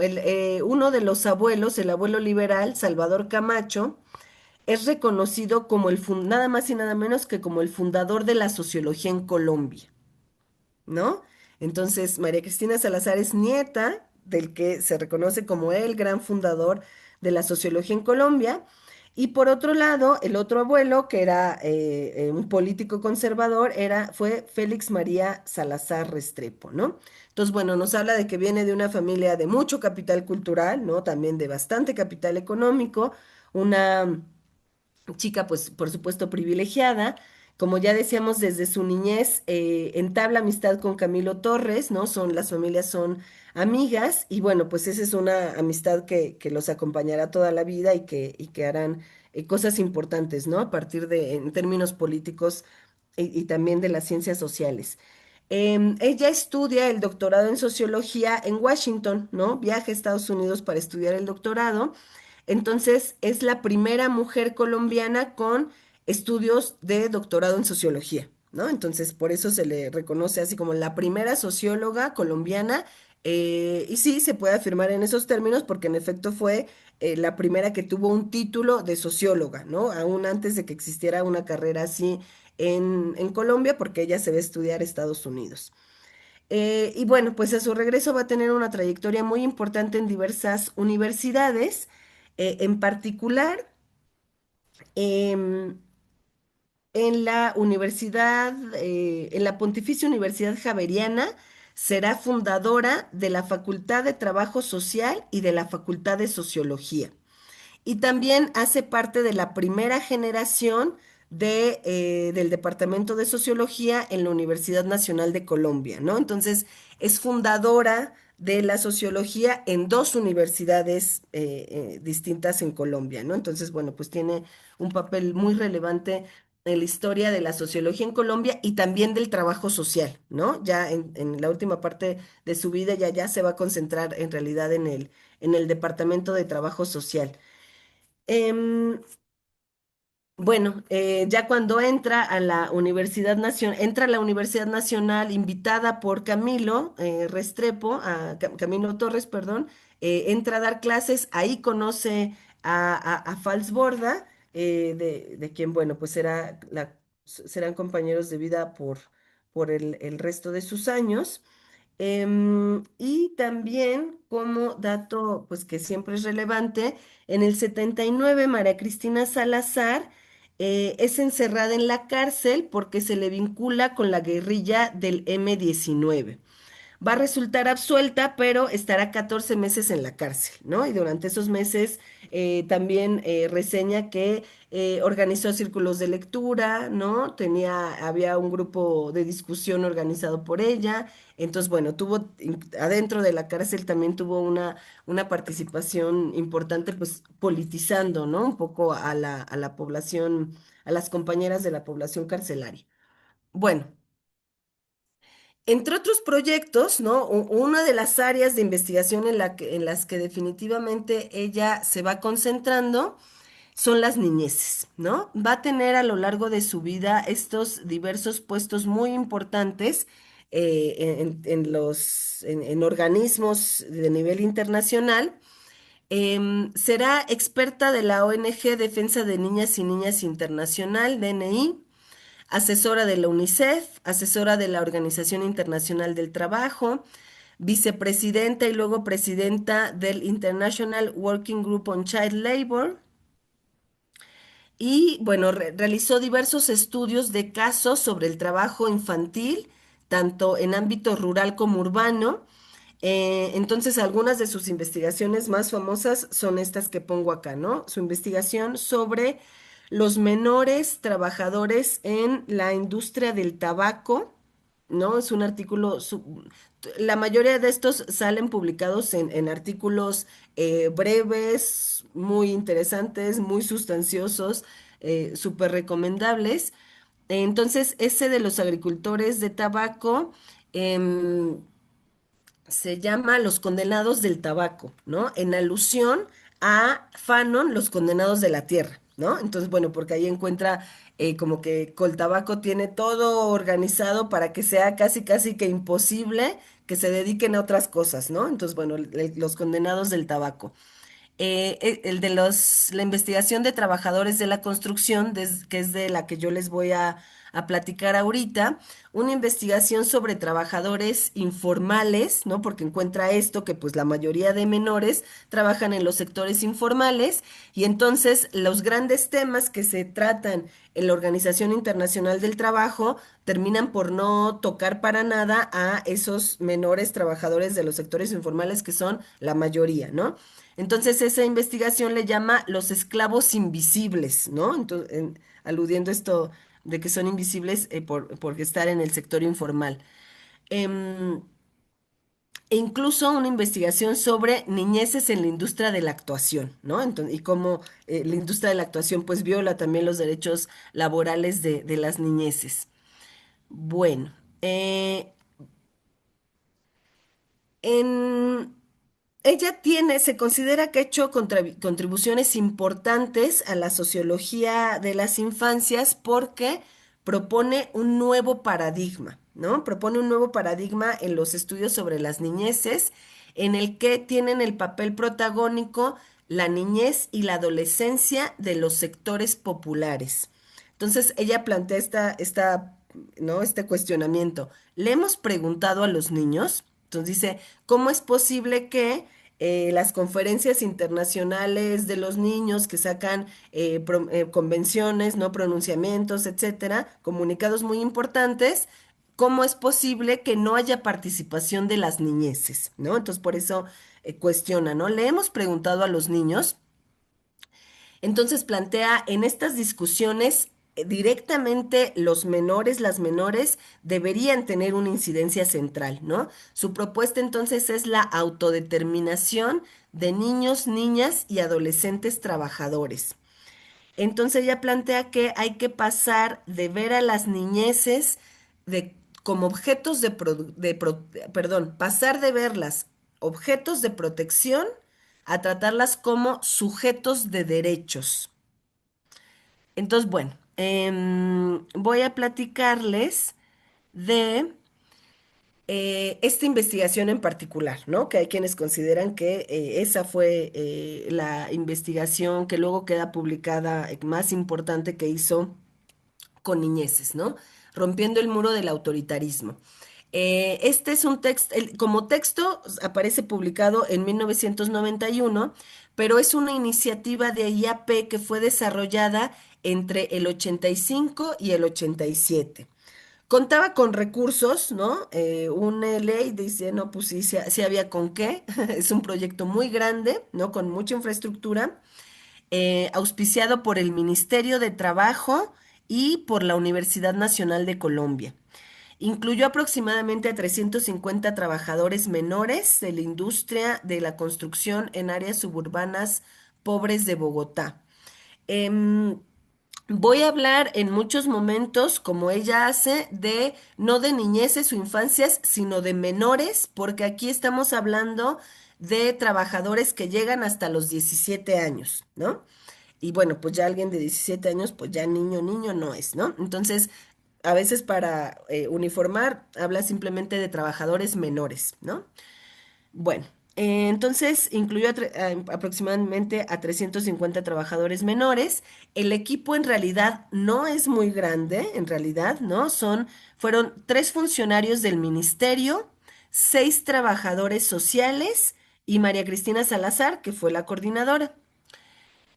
uno de los abuelos, el abuelo liberal, Salvador Camacho, es reconocido como nada más y nada menos que como el fundador de la sociología en Colombia. ¿No? Entonces, María Cristina Salazar es nieta del que se reconoce como el gran fundador de la sociología en Colombia. Y por otro lado, el otro abuelo, que era un político conservador, fue Félix María Salazar Restrepo, ¿no? Entonces, bueno, nos habla de que viene de una familia de mucho capital cultural, ¿no? También de bastante capital económico, una chica, pues, por supuesto, privilegiada. Como ya decíamos, desde su niñez entabla amistad con Camilo Torres, ¿no? Las familias son amigas y bueno, pues esa es una amistad que los acompañará toda la vida y que harán cosas importantes, ¿no? A partir en términos políticos y también de las ciencias sociales. Ella estudia el doctorado en sociología en Washington, ¿no? Viaja a Estados Unidos para estudiar el doctorado. Entonces, es la primera mujer colombiana con estudios de doctorado en sociología, ¿no? Entonces, por eso se le reconoce así como la primera socióloga colombiana. Y sí, se puede afirmar en esos términos porque en efecto fue la primera que tuvo un título de socióloga, ¿no? Aún antes de que existiera una carrera así en Colombia, porque ella se va a estudiar a Estados Unidos. Y bueno, pues a su regreso va a tener una trayectoria muy importante en diversas universidades, en particular em, en la universidad, en la Pontificia Universidad Javeriana, será fundadora de la Facultad de Trabajo Social y de la Facultad de Sociología. Y también hace parte de la primera generación del Departamento de Sociología en la Universidad Nacional de Colombia, ¿no? Entonces, es fundadora de la sociología en dos universidades distintas en Colombia, ¿no? Entonces, bueno, pues tiene un papel muy relevante en la historia de la sociología en Colombia y también del trabajo social, ¿no? Ya en la última parte de su vida ya se va a concentrar en realidad en el Departamento de Trabajo Social. Em, bueno, ya cuando entra a la Universidad Nacional invitada por Camilo Restrepo, Camilo Torres, perdón, entra a dar clases, ahí conoce a Falsborda, de quien, bueno, pues serán compañeros de vida por el resto de sus años. Y también como dato, pues que siempre es relevante, en el 79 María Cristina Salazar es encerrada en la cárcel porque se le vincula con la guerrilla del M-19. Va a resultar absuelta, pero estará 14 meses en la cárcel, ¿no? Y durante esos meses también reseña que organizó círculos de lectura, ¿no? Había un grupo de discusión organizado por ella. Entonces, bueno, adentro de la cárcel también tuvo una participación importante, pues politizando, ¿no? Un poco a la población, a las compañeras de la población carcelaria. Bueno. Entre otros proyectos, ¿no? Una de las áreas de investigación en las que definitivamente ella se va concentrando son las niñeces, ¿no? Va a tener a lo largo de su vida estos diversos puestos muy importantes en organismos de nivel internacional. Será experta de la ONG Defensa de Niñas y Niñas Internacional, DNI, asesora de la UNICEF, asesora de la Organización Internacional del Trabajo, vicepresidenta y luego presidenta del International Working Group on Child Labor. Y bueno, realizó diversos estudios de casos sobre el trabajo infantil, tanto en ámbito rural como urbano. Entonces, algunas de sus investigaciones más famosas son estas que pongo acá, ¿no? Su investigación sobre los menores trabajadores en la industria del tabaco, ¿no? Es un artículo, la mayoría de estos salen publicados en artículos breves, muy interesantes, muy sustanciosos, súper recomendables. Entonces, ese de los agricultores de tabaco, em, se llama Los Condenados del Tabaco, ¿no? En alusión a Fanon, Los Condenados de la Tierra, ¿no? Entonces, bueno, porque ahí encuentra como que Coltabaco tiene todo organizado para que sea casi, casi que imposible que se dediquen a otras cosas, ¿no? Entonces, bueno, Los Condenados del Tabaco. El de la investigación de trabajadores de la construcción, que es de la que yo les voy a platicar ahorita, una investigación sobre trabajadores informales, ¿no? Porque encuentra esto, que pues la mayoría de menores trabajan en los sectores informales y entonces los grandes temas que se tratan en la Organización Internacional del Trabajo terminan por no tocar para nada a esos menores trabajadores de los sectores informales que son la mayoría, ¿no? Entonces esa investigación le llama los esclavos invisibles, ¿no? Entonces, aludiendo esto de que son invisibles por estar en el sector informal. Em, E incluso una investigación sobre niñeces en la industria de la actuación, ¿no? Entonces, y cómo la industria de la actuación pues viola también los derechos laborales de las niñeces. Bueno, en, ella se considera que ha hecho contribuciones importantes a la sociología de las infancias porque propone un nuevo paradigma, ¿no? Propone un nuevo paradigma en los estudios sobre las niñeces, en el que tienen el papel protagónico la niñez y la adolescencia de los sectores populares. Entonces, ella plantea ¿no? Este cuestionamiento. ¿Le hemos preguntado a los niños? Entonces dice, ¿cómo es posible que las conferencias internacionales de los niños que sacan convenciones, no pronunciamientos, etcétera, comunicados muy importantes, cómo es posible que no haya participación de las niñeces, ¿no? Entonces por eso cuestiona, ¿no? Le hemos preguntado a los niños. Entonces plantea en estas discusiones directamente los menores, las menores, deberían tener una incidencia central, ¿no? Su propuesta entonces es la autodeterminación de niños, niñas y adolescentes trabajadores. Entonces ella plantea que hay que pasar de ver a las niñeces como objetos perdón, pasar de verlas objetos de protección a tratarlas como sujetos de derechos. Entonces, bueno, voy a platicarles de esta investigación en particular, ¿no? Que hay quienes consideran que esa fue la investigación que luego queda publicada más importante que hizo con niñeces, ¿no? Rompiendo el muro del autoritarismo. Este es un texto, como texto aparece publicado en 1991, pero es una iniciativa de IAP que fue desarrollada entre el 85 y el 87. Contaba con recursos, ¿no? Una ley dice, no, pues sí, sí había con qué. Es un proyecto muy grande, ¿no? Con mucha infraestructura, auspiciado por el Ministerio de Trabajo y por la Universidad Nacional de Colombia. Incluyó aproximadamente a 350 trabajadores menores de la industria de la construcción en áreas suburbanas pobres de Bogotá. Em, Voy a hablar en muchos momentos, como ella hace, de no de niñeces o infancias, sino de menores, porque aquí estamos hablando de trabajadores que llegan hasta los 17 años, ¿no? Y bueno, pues ya alguien de 17 años, pues ya niño, niño no es, ¿no? Entonces, a veces para uniformar, habla simplemente de trabajadores menores, ¿no? Bueno, entonces incluyó aproximadamente a 350 trabajadores menores. El equipo en realidad no es muy grande, en realidad, ¿no? Fueron 3 funcionarios del ministerio, 6 trabajadores sociales y María Cristina Salazar, que fue la coordinadora.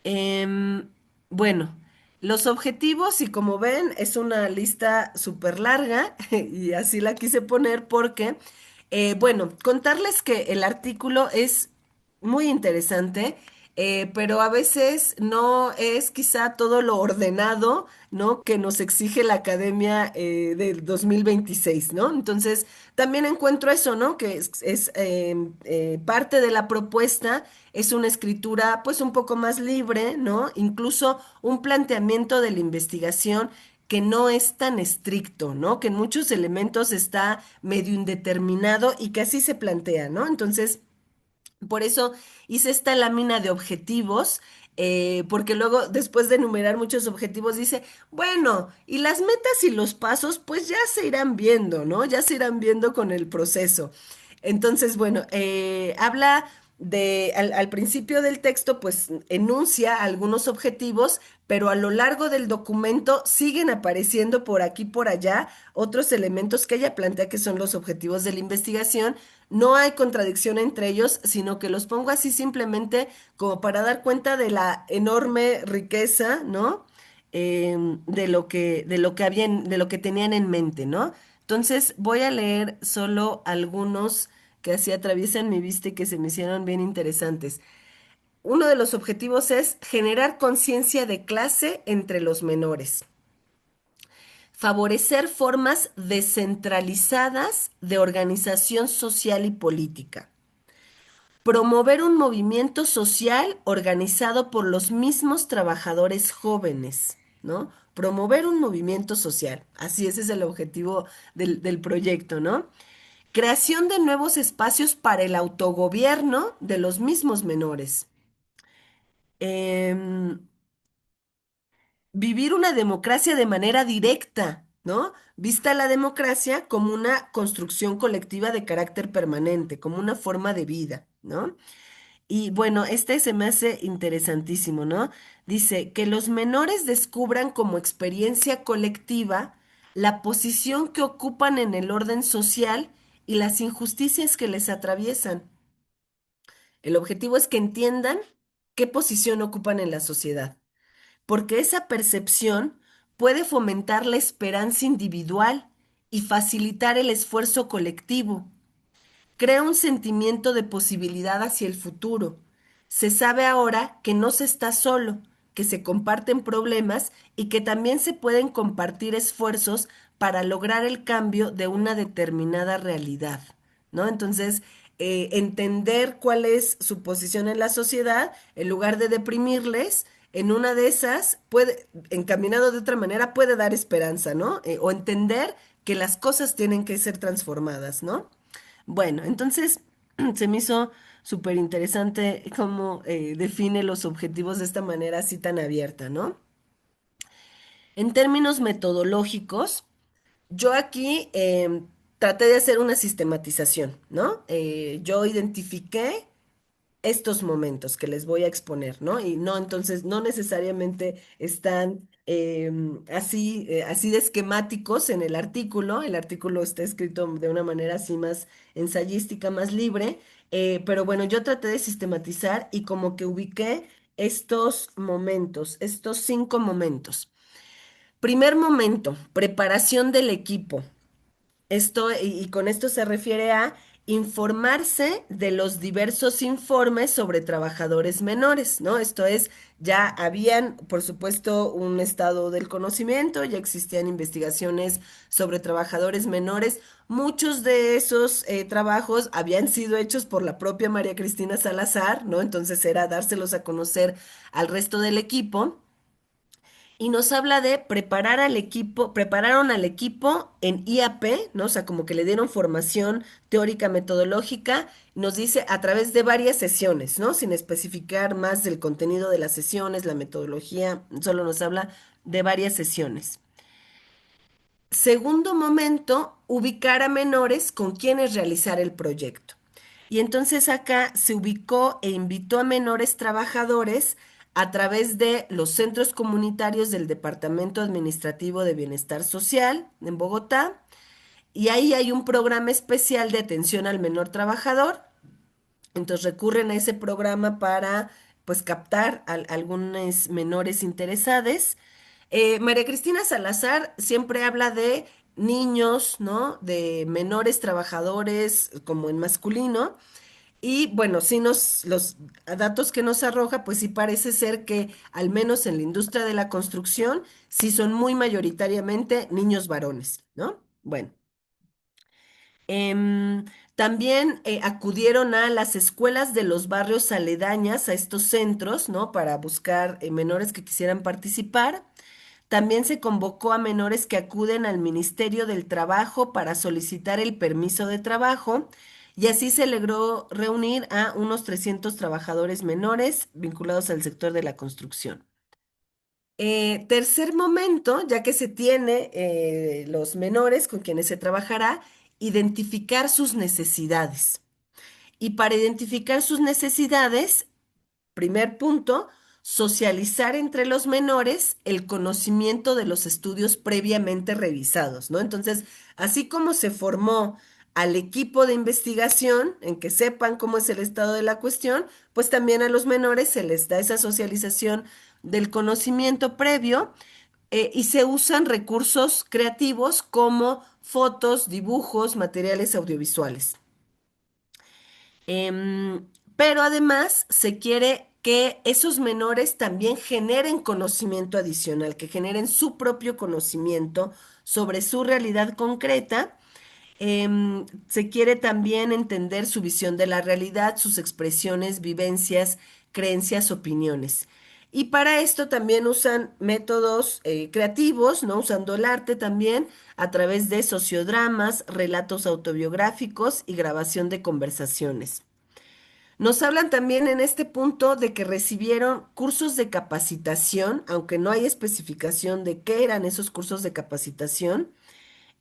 Em, bueno, los objetivos, y como ven, es una lista súper larga y así la quise poner porque Bueno, contarles que el artículo es muy interesante, pero a veces no es quizá todo lo ordenado, ¿no? Que nos exige la academia del 2026, ¿no? Entonces, también encuentro eso, ¿no? Que parte de la propuesta es una escritura pues un poco más libre, ¿no? Incluso un planteamiento de la investigación que no es tan estricto, ¿no? Que en muchos elementos está medio indeterminado y que así se plantea, ¿no? Entonces, por eso hice esta lámina de objetivos, porque luego, después de enumerar muchos objetivos, dice, bueno, y las metas y los pasos, pues ya se irán viendo, ¿no? Ya se irán viendo con el proceso. Entonces, bueno, habla al principio del texto, pues enuncia algunos objetivos, pero a lo largo del documento siguen apareciendo por aquí, por allá, otros elementos que ella plantea que son los objetivos de la investigación. No hay contradicción entre ellos, sino que los pongo así simplemente como para dar cuenta de la enorme riqueza, ¿no? De lo que habían, de lo que tenían en mente, ¿no? Entonces voy a leer solo algunos que así atraviesan mi vista y que se me hicieron bien interesantes. Uno de los objetivos es generar conciencia de clase entre los menores, favorecer formas descentralizadas de organización social y política, promover un movimiento social organizado por los mismos trabajadores jóvenes, ¿no? Promover un movimiento social. Así ese es el objetivo del proyecto, ¿no? Creación de nuevos espacios para el autogobierno de los mismos menores. Em, Vivir una democracia de manera directa, ¿no? Vista la democracia como una construcción colectiva de carácter permanente, como una forma de vida, ¿no? Y bueno, este se me hace interesantísimo, ¿no? Dice que los menores descubran como experiencia colectiva la posición que ocupan en el orden social y las injusticias que les atraviesan. El objetivo es que entiendan qué posición ocupan en la sociedad, porque esa percepción puede fomentar la esperanza individual y facilitar el esfuerzo colectivo. Crea un sentimiento de posibilidad hacia el futuro. Se sabe ahora que no se está solo, que se comparten problemas y que también se pueden compartir esfuerzos para lograr el cambio de una determinada realidad, ¿no? Entonces, entender cuál es su posición en la sociedad, en lugar de deprimirles, en una de esas, puede, encaminado de otra manera, puede dar esperanza, ¿no? O entender que las cosas tienen que ser transformadas, ¿no? Bueno, entonces se me hizo súper interesante cómo define los objetivos de esta manera así tan abierta, ¿no? En términos metodológicos, yo aquí traté de hacer una sistematización, ¿no? Yo identifiqué estos momentos que les voy a exponer, ¿no? Y no, entonces, no necesariamente están así de esquemáticos en el artículo está escrito de una manera así más ensayística, más libre, pero bueno, yo traté de sistematizar y como que ubiqué estos momentos, estos 5 momentos. Primer momento, preparación del equipo. Esto, y con esto se refiere a informarse de los diversos informes sobre trabajadores menores, ¿no? Esto es, ya habían, por supuesto, un estado del conocimiento, ya existían investigaciones sobre trabajadores menores. Muchos de esos trabajos habían sido hechos por la propia María Cristina Salazar, ¿no? Entonces era dárselos a conocer al resto del equipo y nos habla de preparar al equipo, prepararon al equipo en IAP, ¿no? O sea, como que le dieron formación teórica metodológica, nos dice a través de varias sesiones, ¿no? Sin especificar más del contenido de las sesiones, la metodología, solo nos habla de varias sesiones. Segundo momento, ubicar a menores con quienes realizar el proyecto. Y entonces acá se ubicó e invitó a menores trabajadores a través de los centros comunitarios del Departamento Administrativo de Bienestar Social en Bogotá. Y ahí hay un programa especial de atención al menor trabajador. Entonces recurren a ese programa para pues captar a algunos menores interesados. María Cristina Salazar siempre habla de niños, ¿no? De menores trabajadores, como en masculino. Y bueno, sí los datos que nos arroja, pues sí parece ser que al menos en la industria de la construcción, sí son muy mayoritariamente niños varones, ¿no? Bueno. Em, también acudieron a las escuelas de los barrios aledañas a estos centros, ¿no? Para buscar menores que quisieran participar. También se convocó a menores que acuden al Ministerio del Trabajo para solicitar el permiso de trabajo y así se logró reunir a unos 300 trabajadores menores vinculados al sector de la construcción. Tercer momento, ya que se tiene los menores con quienes se trabajará, identificar sus necesidades. Y para identificar sus necesidades, primer punto, socializar entre los menores el conocimiento de los estudios previamente revisados, ¿no? Entonces, así como se formó al equipo de investigación en que sepan cómo es el estado de la cuestión, pues también a los menores se les da esa socialización del conocimiento previo y se usan recursos creativos como fotos, dibujos, materiales audiovisuales. Em, pero además se quiere que esos menores también generen conocimiento adicional, que generen su propio conocimiento sobre su realidad concreta. Se quiere también entender su visión de la realidad, sus expresiones, vivencias, creencias, opiniones. Y para esto también usan métodos creativos, ¿no? Usando el arte también a través de sociodramas, relatos autobiográficos y grabación de conversaciones. Nos hablan también en este punto de que recibieron cursos de capacitación, aunque no hay especificación de qué eran esos cursos de capacitación,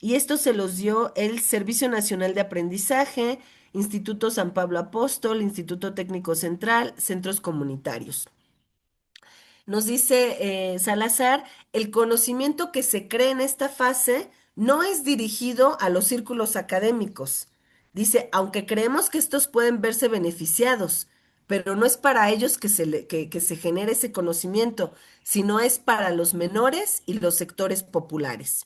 y esto se los dio el Servicio Nacional de Aprendizaje, Instituto San Pablo Apóstol, Instituto Técnico Central, centros comunitarios. Nos dice Salazar, el conocimiento que se cree en esta fase no es dirigido a los círculos académicos. Dice, aunque creemos que estos pueden verse beneficiados, pero no es para ellos que se genere ese conocimiento, sino es para los menores y los sectores populares.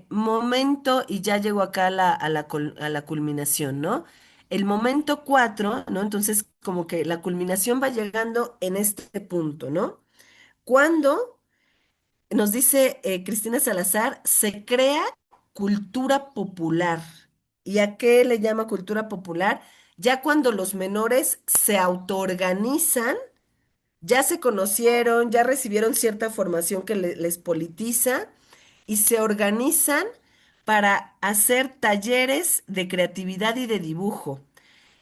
Momento, y ya llego acá a la culminación, ¿no? El momento 4, ¿no? Entonces, como que la culminación va llegando en este punto, ¿no? Cuando nos dice Cristina Salazar, se crea cultura popular. ¿Y a qué le llama cultura popular? Ya cuando los menores se autoorganizan, ya se conocieron, ya recibieron cierta formación que les politiza y se organizan para hacer talleres de creatividad y de dibujo.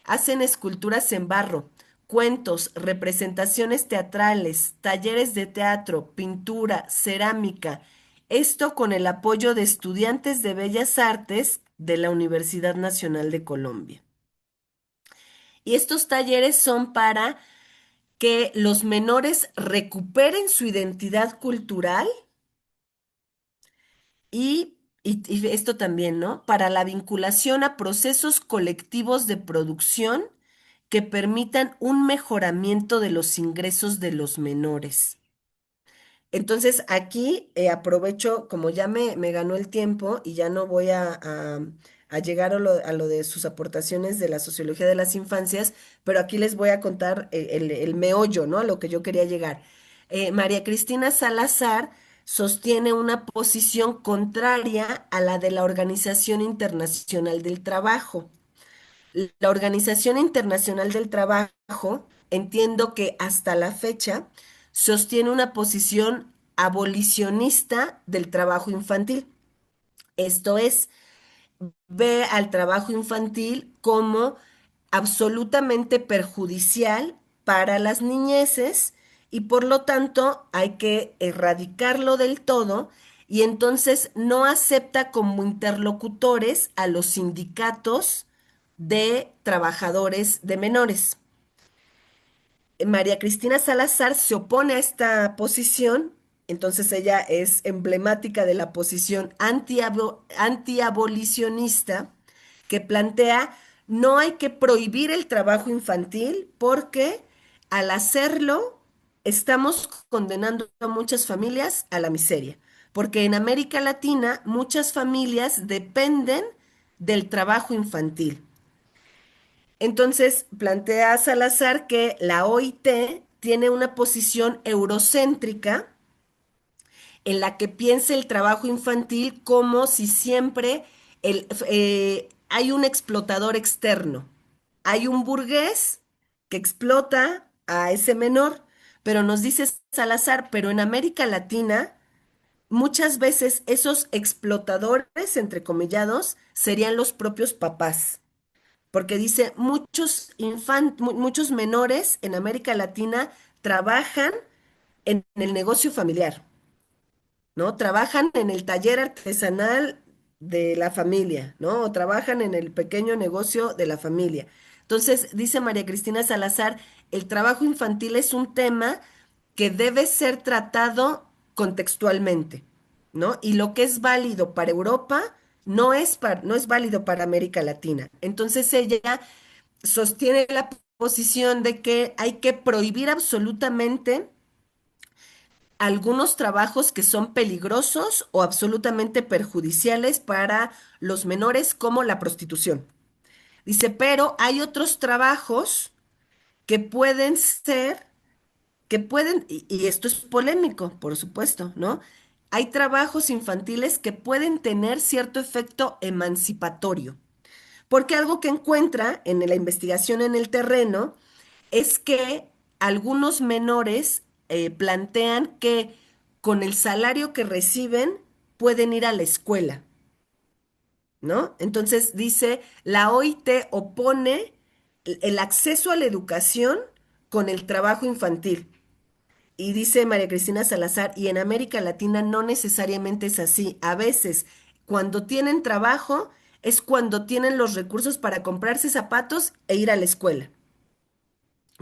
Hacen esculturas en barro, cuentos, representaciones teatrales, talleres de teatro, pintura, cerámica. Esto con el apoyo de estudiantes de Bellas Artes de la Universidad Nacional de Colombia. Y estos talleres son para que los menores recuperen su identidad cultural y esto también, ¿no? Para la vinculación a procesos colectivos de producción que permitan un mejoramiento de los ingresos de los menores. Entonces, aquí aprovecho, como ya me ganó el tiempo y ya no voy a llegar a lo de sus aportaciones de la sociología de las infancias, pero aquí les voy a contar el meollo, ¿no? A lo que yo quería llegar. María Cristina Salazar sostiene una posición contraria a la de la Organización Internacional del Trabajo. La Organización Internacional del Trabajo, entiendo que hasta la fecha sostiene una posición abolicionista del trabajo infantil. Esto es, ve al trabajo infantil como absolutamente perjudicial para las niñeces y por lo tanto hay que erradicarlo del todo y entonces no acepta como interlocutores a los sindicatos de trabajadores de menores. María Cristina Salazar se opone a esta posición, entonces ella es emblemática de la posición antiabolicionista que plantea no hay que prohibir el trabajo infantil porque al hacerlo estamos condenando a muchas familias a la miseria. porque en América Latina muchas familias dependen del trabajo infantil. Entonces, plantea Salazar que la OIT tiene una posición eurocéntrica en la que piensa el trabajo infantil como si siempre hay un explotador externo. Hay un burgués que explota a ese menor, pero nos dice Salazar, pero en América Latina muchas veces esos explotadores, entrecomillados, serían los propios papás. Porque dice, muchos menores en América Latina trabajan en el negocio familiar. ¿No? Trabajan en el taller artesanal de la familia, ¿no? O trabajan en el pequeño negocio de la familia. Entonces, dice María Cristina Salazar, el trabajo infantil es un tema que debe ser tratado contextualmente, ¿no? Y lo que es válido para Europa no es válido para América Latina. Entonces, ella sostiene la posición de que hay que prohibir absolutamente algunos trabajos que son peligrosos o absolutamente perjudiciales para los menores, como la prostitución. Dice, pero hay otros trabajos que pueden ser, y esto es polémico, por supuesto, ¿no? Hay trabajos infantiles que pueden tener cierto efecto emancipatorio, porque algo que encuentra en la investigación en el terreno es que algunos menores plantean que con el salario que reciben pueden ir a la escuela, ¿no? Entonces dice, la OIT opone el acceso a la educación con el trabajo infantil. Y dice María Cristina Salazar, y en América Latina no necesariamente es así. A veces, cuando tienen trabajo, es cuando tienen los recursos para comprarse zapatos e ir a la escuela,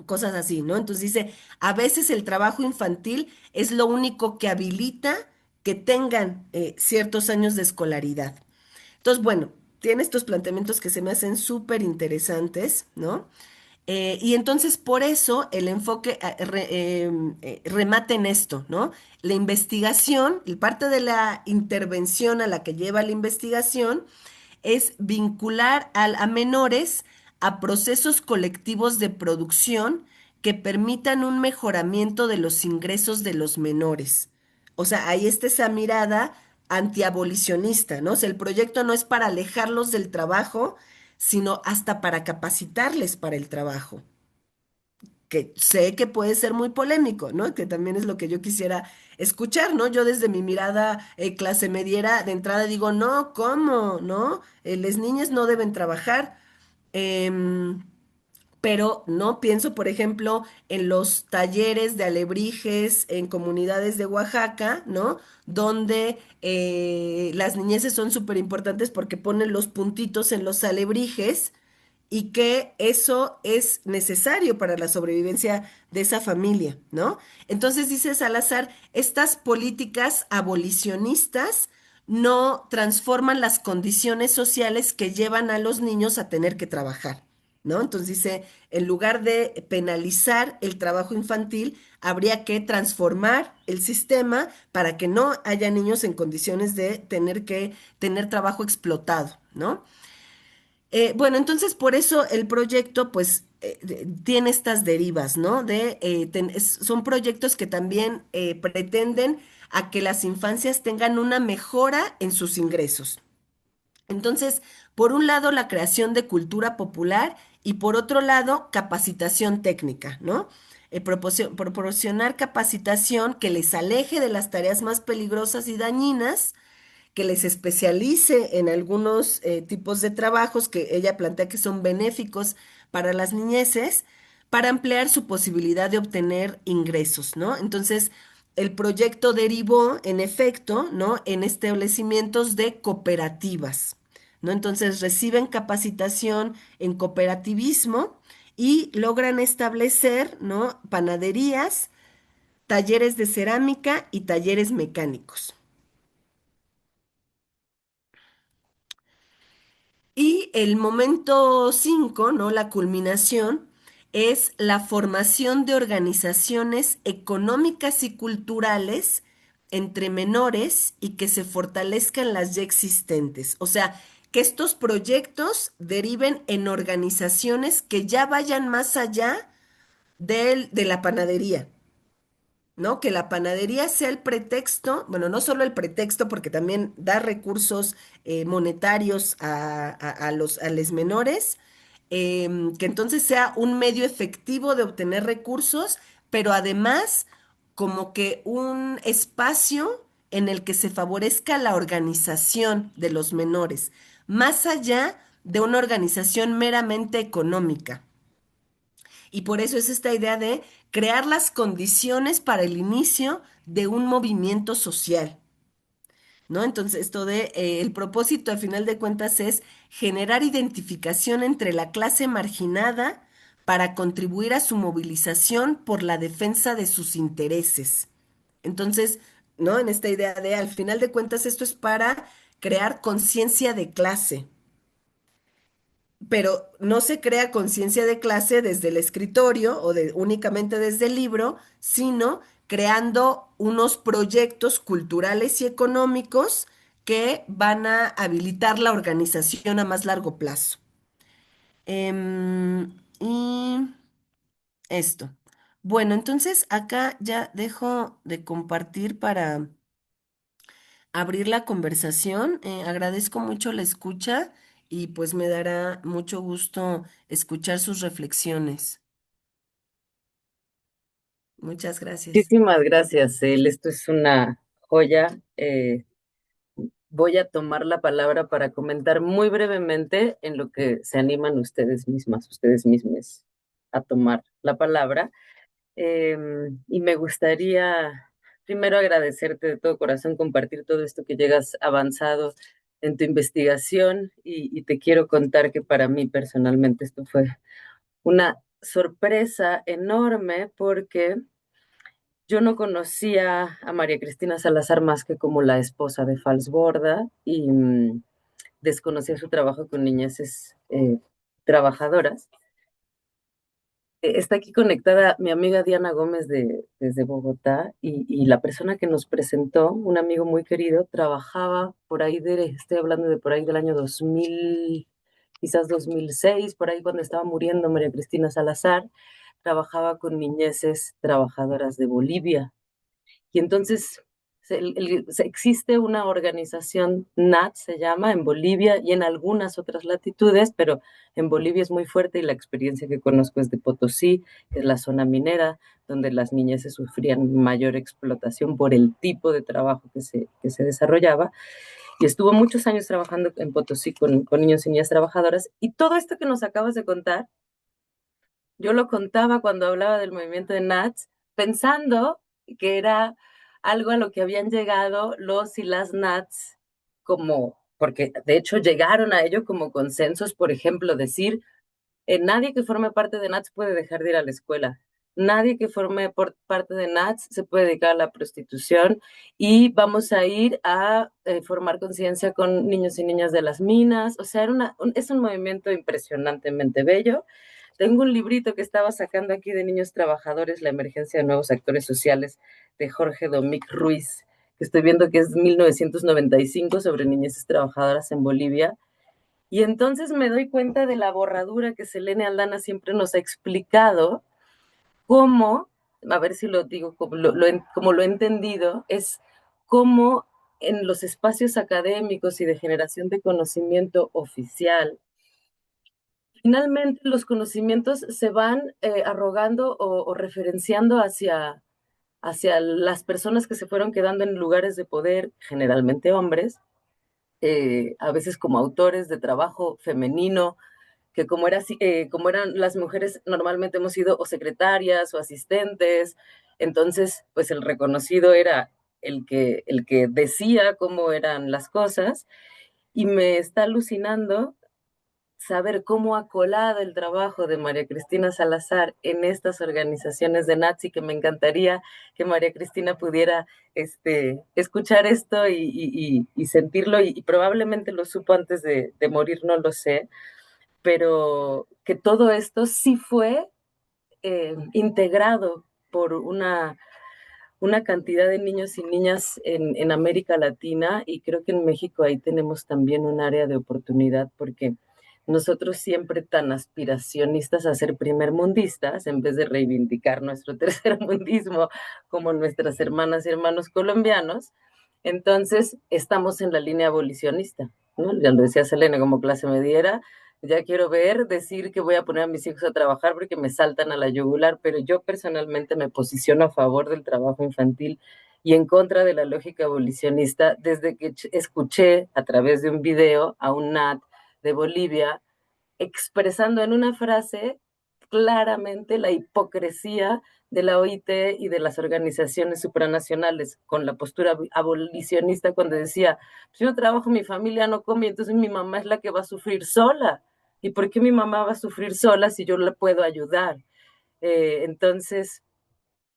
cosas así, ¿no? Entonces dice, a veces el trabajo infantil es lo único que habilita que tengan ciertos años de escolaridad. Entonces, bueno, tiene estos planteamientos que se me hacen súper interesantes, ¿no? Y entonces por eso el enfoque remata en esto, ¿no? La investigación, y parte de la intervención a la que lleva la investigación es vincular a menores a procesos colectivos de producción que permitan un mejoramiento de los ingresos de los menores. O sea, ahí está esa mirada antiabolicionista, ¿no? O sea, el proyecto no es para alejarlos del trabajo, sino hasta para capacitarles para el trabajo, que sé que puede ser muy polémico, ¿no? Que también es lo que yo quisiera escuchar, ¿no? Yo desde mi mirada clase mediera de entrada digo, no, ¿cómo? ¿No? Las niñas no deben trabajar. Em, pero no pienso, por ejemplo, en los talleres de alebrijes en comunidades de Oaxaca, ¿no? Donde las niñeces son súper importantes porque ponen los puntitos en los alebrijes y que eso es necesario para la sobrevivencia de esa familia, ¿no? Entonces dice Salazar, estas políticas abolicionistas no transforman las condiciones sociales que llevan a los niños a tener que trabajar, ¿no? Entonces dice, en lugar de penalizar el trabajo infantil, habría que transformar el sistema para que no haya niños en condiciones de tener que tener trabajo explotado, ¿no? Bueno, entonces por eso el proyecto pues tiene estas derivas, ¿no? Son proyectos que también pretenden a que las infancias tengan una mejora en sus ingresos. Entonces, por un lado, la creación de cultura popular y por otro lado, capacitación técnica, ¿no? Proporcionar capacitación que les aleje de las tareas más peligrosas y dañinas, que les especialice en algunos tipos de trabajos que ella plantea que son benéficos para las niñeces, para ampliar su posibilidad de obtener ingresos, ¿no? Entonces, el proyecto derivó, en efecto, ¿no? En establecimientos de cooperativas, ¿no? Entonces, reciben capacitación en cooperativismo y logran establecer, ¿no? Panaderías, talleres de cerámica y talleres mecánicos. Y el momento 5, ¿no? La culminación es la formación de organizaciones económicas y culturales entre menores y que se fortalezcan las ya existentes. O sea, que estos proyectos deriven en organizaciones que ya vayan más allá de la panadería. ¿No? Que la panadería sea el pretexto, bueno, no solo el pretexto, porque también da recursos monetarios a a los menores, que entonces sea un medio efectivo de obtener recursos, pero además como que un espacio en el que se favorezca la organización de los menores, más allá de una organización meramente económica. Y por eso es esta idea de crear las condiciones para el inicio de un movimiento social, ¿no? Entonces, el propósito al final de cuentas es generar identificación entre la clase marginada para contribuir a su movilización por la defensa de sus intereses. Entonces, ¿no? En esta idea de, al final de cuentas, esto es para crear conciencia de clase, pero no se crea conciencia de clase desde el escritorio o únicamente desde el libro, sino creando unos proyectos culturales y económicos que van a habilitar la organización a más largo plazo. Y esto. Bueno, entonces acá ya dejo de compartir para abrir la conversación. Agradezco mucho la escucha y pues me dará mucho gusto escuchar sus reflexiones. Muchas gracias. Muchísimas gracias, El. Esto es una joya. Voy a tomar la palabra para comentar muy brevemente en lo que se animan ustedes mismas, ustedes mismos a tomar la palabra. Y me gustaría primero agradecerte de todo corazón compartir todo esto que llegas avanzado en tu investigación y te quiero contar que para mí personalmente esto fue una sorpresa enorme porque yo no conocía a María Cristina Salazar más que como la esposa de Falsborda y desconocía su trabajo con niñeces trabajadoras. Está aquí conectada mi amiga Diana Gómez desde Bogotá y la persona que nos presentó, un amigo muy querido, trabajaba por ahí estoy hablando de por ahí del año 2000, quizás 2006, por ahí cuando estaba muriendo María Cristina Salazar, trabajaba con niñeces trabajadoras de Bolivia. Y entonces existe una organización NAT, se llama, en Bolivia y en algunas otras latitudes, pero en Bolivia es muy fuerte y la experiencia que conozco es de Potosí, que es la zona minera, donde las niñeces sufrían mayor explotación por el tipo de trabajo que se desarrollaba. Y estuvo muchos años trabajando en Potosí con niños y niñas trabajadoras. Y todo esto que nos acabas de contar, yo lo contaba cuando hablaba del movimiento de Nats, pensando que era algo a lo que habían llegado los y las Nats, como, porque de hecho llegaron a ello como consensos, por ejemplo, decir, nadie que forme parte de Nats puede dejar de ir a la escuela, nadie que forme parte de Nats se puede dedicar a la prostitución y vamos a ir a formar conciencia con niños y niñas de las minas, o sea, es un movimiento impresionantemente bello. Tengo un librito que estaba sacando aquí de niños trabajadores, la emergencia de nuevos actores sociales, de Jorge Domic Ruiz, que estoy viendo que es 1995 sobre niñeces trabajadoras en Bolivia. Y entonces me doy cuenta de la borradura que Selene Aldana siempre nos ha explicado, cómo, a ver si lo digo como lo he entendido, es cómo en los espacios académicos y de generación de conocimiento oficial, finalmente los conocimientos se van arrogando o referenciando hacia las personas que se fueron quedando en lugares de poder, generalmente hombres, a veces como autores de trabajo femenino, que como eran las mujeres, normalmente hemos sido o secretarias o asistentes, entonces pues el reconocido era el que decía cómo eran las cosas, y me está alucinando saber cómo ha colado el trabajo de María Cristina Salazar en estas organizaciones de Nazi, que me encantaría que María Cristina pudiera escuchar esto y sentirlo, y probablemente lo supo antes de morir, no lo sé, pero que todo esto sí fue integrado por una cantidad de niños y niñas en América Latina, y creo que en México ahí tenemos también un área de oportunidad porque nosotros siempre tan aspiracionistas a ser primermundistas, en vez de reivindicar nuestro tercermundismo como nuestras hermanas y hermanos colombianos, entonces estamos en la línea abolicionista, ¿no? Ya lo decía Selena, como clase mediera, ya quiero ver decir que voy a poner a mis hijos a trabajar porque me saltan a la yugular, pero yo personalmente me posiciono a favor del trabajo infantil y en contra de la lógica abolicionista desde que escuché a través de un video a un NAT de Bolivia expresando en una frase claramente la hipocresía de la OIT y de las organizaciones supranacionales con la postura abolicionista cuando decía, si yo trabajo, mi familia no come, entonces mi mamá es la que va a sufrir sola. ¿Y por qué mi mamá va a sufrir sola si yo la puedo ayudar? Entonces,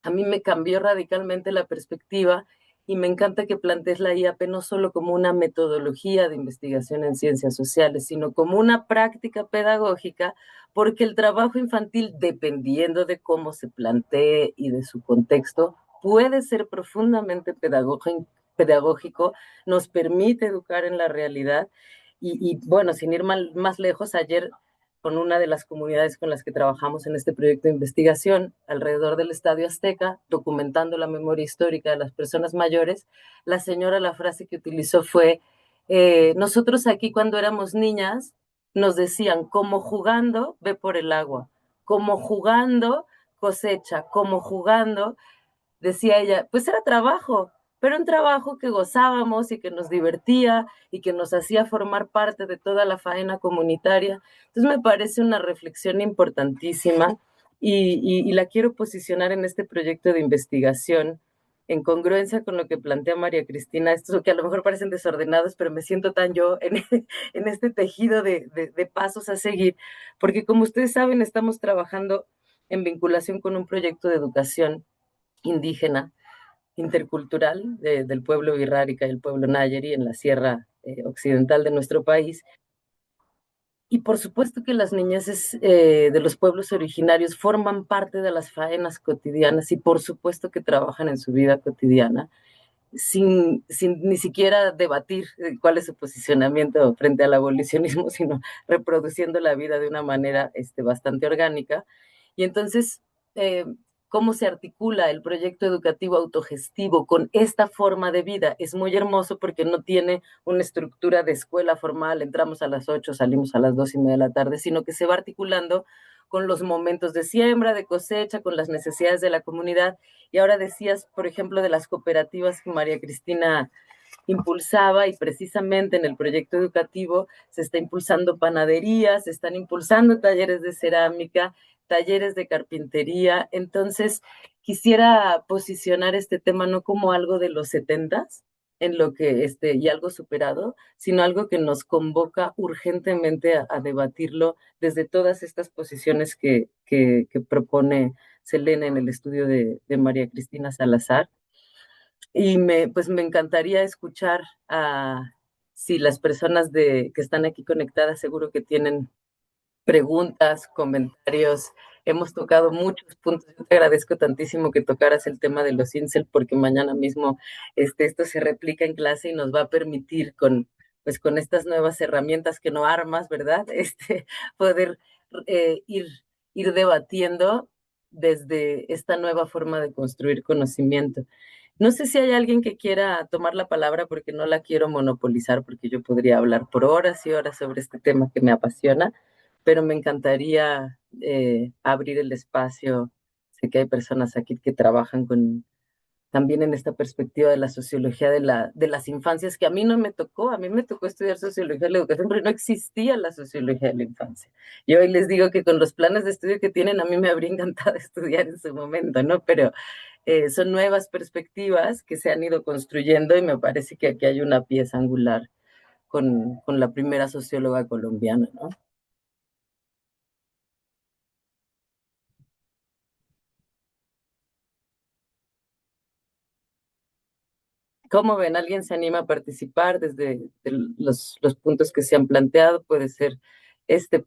a mí me cambió radicalmente la perspectiva y me encanta que plantees la IAP no solo como una metodología de investigación en ciencias sociales, sino como una práctica pedagógica, porque el trabajo infantil, dependiendo de cómo se plantee y de su contexto, puede ser profundamente pedagógico, nos permite educar en la realidad y bueno, sin ir más lejos, ayer con una de las comunidades con las que trabajamos en este proyecto de investigación alrededor del Estadio Azteca, documentando la memoria histórica de las personas mayores, la señora la frase que utilizó fue, nosotros aquí cuando éramos niñas nos decían, como jugando, ve por el agua, como jugando, cosecha, como jugando, decía ella, pues era trabajo, pero un trabajo que gozábamos y que nos divertía y que nos hacía formar parte de toda la faena comunitaria. Entonces me parece una reflexión importantísima y la quiero posicionar en este proyecto de investigación en congruencia con lo que plantea María Cristina, estos que a lo mejor parecen desordenados, pero me siento tan yo en este tejido de pasos a seguir, porque como ustedes saben, estamos trabajando en vinculación con un proyecto de educación indígena intercultural del pueblo Wixárika y el pueblo Nayeri en la sierra occidental de nuestro país. Y por supuesto que las niñeces de los pueblos originarios forman parte de las faenas cotidianas y por supuesto que trabajan en su vida cotidiana sin ni siquiera debatir cuál es su posicionamiento frente al abolicionismo, sino reproduciendo la vida de una manera bastante orgánica. Y entonces, eh, ¿cómo se articula el proyecto educativo autogestivo con esta forma de vida? Es muy hermoso porque no tiene una estructura de escuela formal, entramos a las 8, salimos a las 2:30 de la tarde, sino que se va articulando con los momentos de siembra, de cosecha, con las necesidades de la comunidad. Y ahora decías, por ejemplo, de las cooperativas que María Cristina impulsaba y precisamente en el proyecto educativo se está impulsando panaderías, se están impulsando talleres de cerámica, talleres de carpintería. Entonces, quisiera posicionar este tema no como algo de los 70s, en lo que y algo superado, sino algo que nos convoca urgentemente a debatirlo desde todas estas posiciones que propone Selena en el estudio de María Cristina Salazar. Y pues me encantaría escuchar a si las personas que están aquí conectadas seguro que tienen preguntas, comentarios. Hemos tocado muchos puntos. Yo te agradezco tantísimo que tocaras el tema de los incel porque mañana mismo esto se replica en clase y nos va a permitir pues con estas nuevas herramientas que no armas, ¿verdad? Poder ir debatiendo desde esta nueva forma de construir conocimiento. No sé si hay alguien que quiera tomar la palabra porque no la quiero monopolizar, porque yo podría hablar por horas y horas sobre este tema que me apasiona, pero me encantaría abrir el espacio. Sé que hay personas aquí que trabajan también en esta perspectiva de la sociología de las infancias, que a mí no me tocó, a mí me tocó estudiar sociología de la educación, pero no existía la sociología de la infancia. Yo hoy les digo que con los planes de estudio que tienen, a mí me habría encantado estudiar en su momento, ¿no? Pero son nuevas perspectivas que se han ido construyendo y me parece que aquí hay una pieza angular con la primera socióloga colombiana, ¿no? ¿Cómo ven? ¿Alguien se anima a participar desde los puntos que se han planteado? Puede ser, este,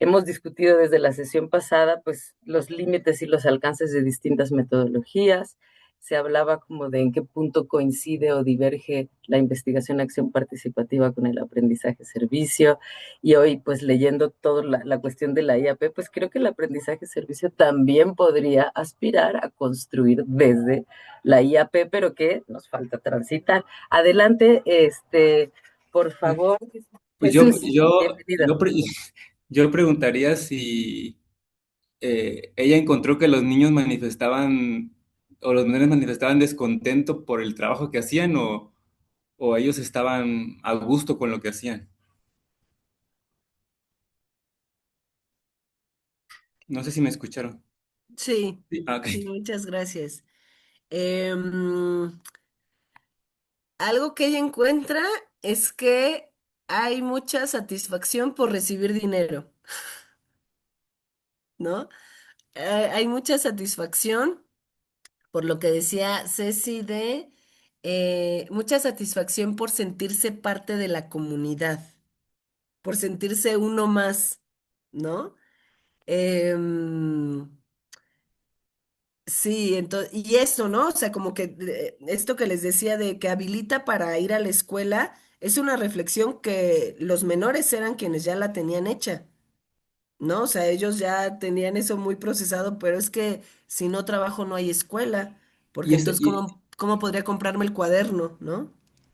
hemos discutido desde la sesión pasada, pues, los límites y los alcances de distintas metodologías. se hablaba como de en qué punto coincide o diverge la investigación acción participativa con el aprendizaje servicio. Y hoy, pues leyendo toda la cuestión de la IAP, pues creo que el aprendizaje servicio también podría aspirar a construir desde la IAP, pero que nos falta transitar. Adelante, por favor, Pues Jesús, bienvenido. yo preguntaría si ella encontró que los niños manifestaban, o los menores manifestaban descontento por el trabajo que hacían, o ellos estaban a gusto con lo que hacían. No sé si me escucharon. Sí, Sí, ah, ok. sí, muchas gracias. Em, Algo que ella encuentra es que hay mucha satisfacción por recibir dinero, ¿no? Hay mucha satisfacción, por lo que decía Ceci, de mucha satisfacción por sentirse parte de la comunidad, por sentirse uno más, ¿no? Em, sí, entonces, y eso, ¿no? O sea, como que esto que les decía de que habilita para ir a la escuela, es una reflexión que los menores eran quienes ya la tenían hecha, ¿no? O sea, ellos ya tenían eso muy procesado, pero es que si no trabajo no hay escuela, Y, porque ese, entonces, y, ¿cómo podría comprarme el cuaderno, ¿no?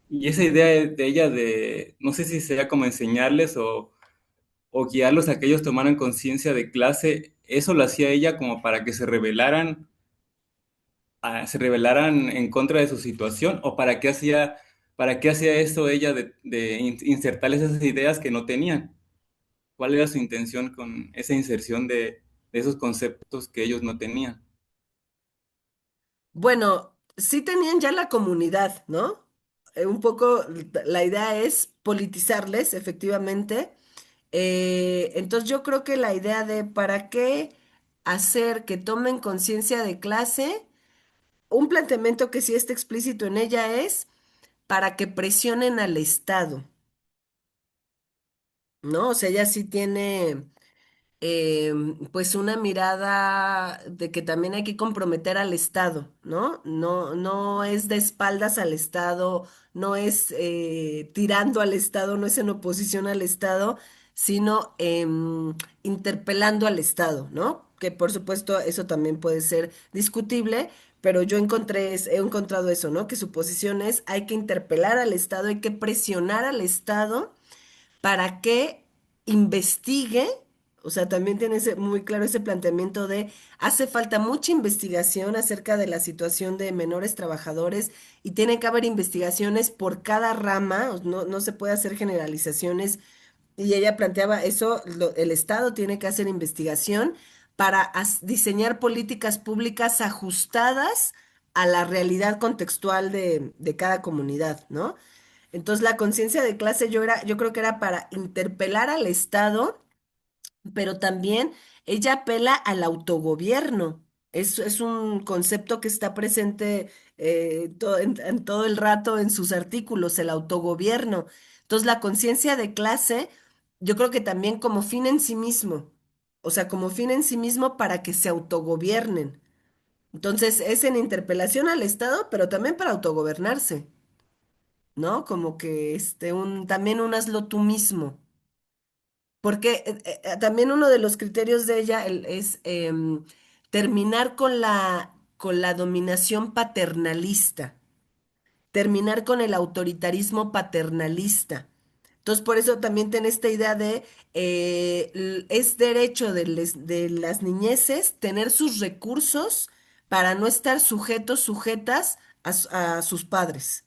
y esa idea de ella de, no sé si sería como enseñarles o guiarlos a que ellos tomaran conciencia de clase, eso lo hacía ella como para que se rebelaran en contra de su situación, o para qué hacía eso ella de insertarles esas ideas que no tenían. ¿Cuál era su intención con esa inserción de esos conceptos que ellos no tenían? Bueno, sí tenían ya la comunidad, ¿no? Un poco la idea es politizarles, efectivamente. Entonces yo creo que la idea de para qué hacer que tomen conciencia de clase, un planteamiento que sí está explícito en ella es para que presionen al Estado, ¿no? O sea, ella sí tiene pues una mirada de que también hay que comprometer al Estado, ¿no? No es de espaldas al Estado, no es tirando al Estado, no es en oposición al Estado, sino interpelando al Estado, ¿no? Que por supuesto eso también puede ser discutible, pero yo he encontrado eso, ¿no? Que su posición es hay que interpelar al Estado, hay que presionar al Estado para que investigue, o sea, también tiene muy claro ese planteamiento de hace falta mucha investigación acerca de la situación de menores trabajadores y tiene que haber investigaciones por cada rama, no se puede hacer generalizaciones. Y ella planteaba eso, el Estado tiene que hacer investigación para diseñar políticas públicas ajustadas a la realidad contextual de cada comunidad, ¿no? Entonces la conciencia de clase yo creo que era para interpelar al Estado, pero también ella apela al autogobierno. Es un concepto que está presente en todo el rato en sus artículos, el autogobierno. Entonces la conciencia de clase, yo creo que también como fin en sí mismo, o sea, como fin en sí mismo para que se autogobiernen. Entonces es en interpelación al Estado, pero también para autogobernarse. ¿No? Como que también un hazlo tú mismo. Porque también uno de los criterios de ella es terminar con la dominación paternalista, terminar con el autoritarismo paternalista. Entonces, por eso también tiene esta idea de es derecho de las niñeces tener sus recursos para no estar sujetas a sus padres.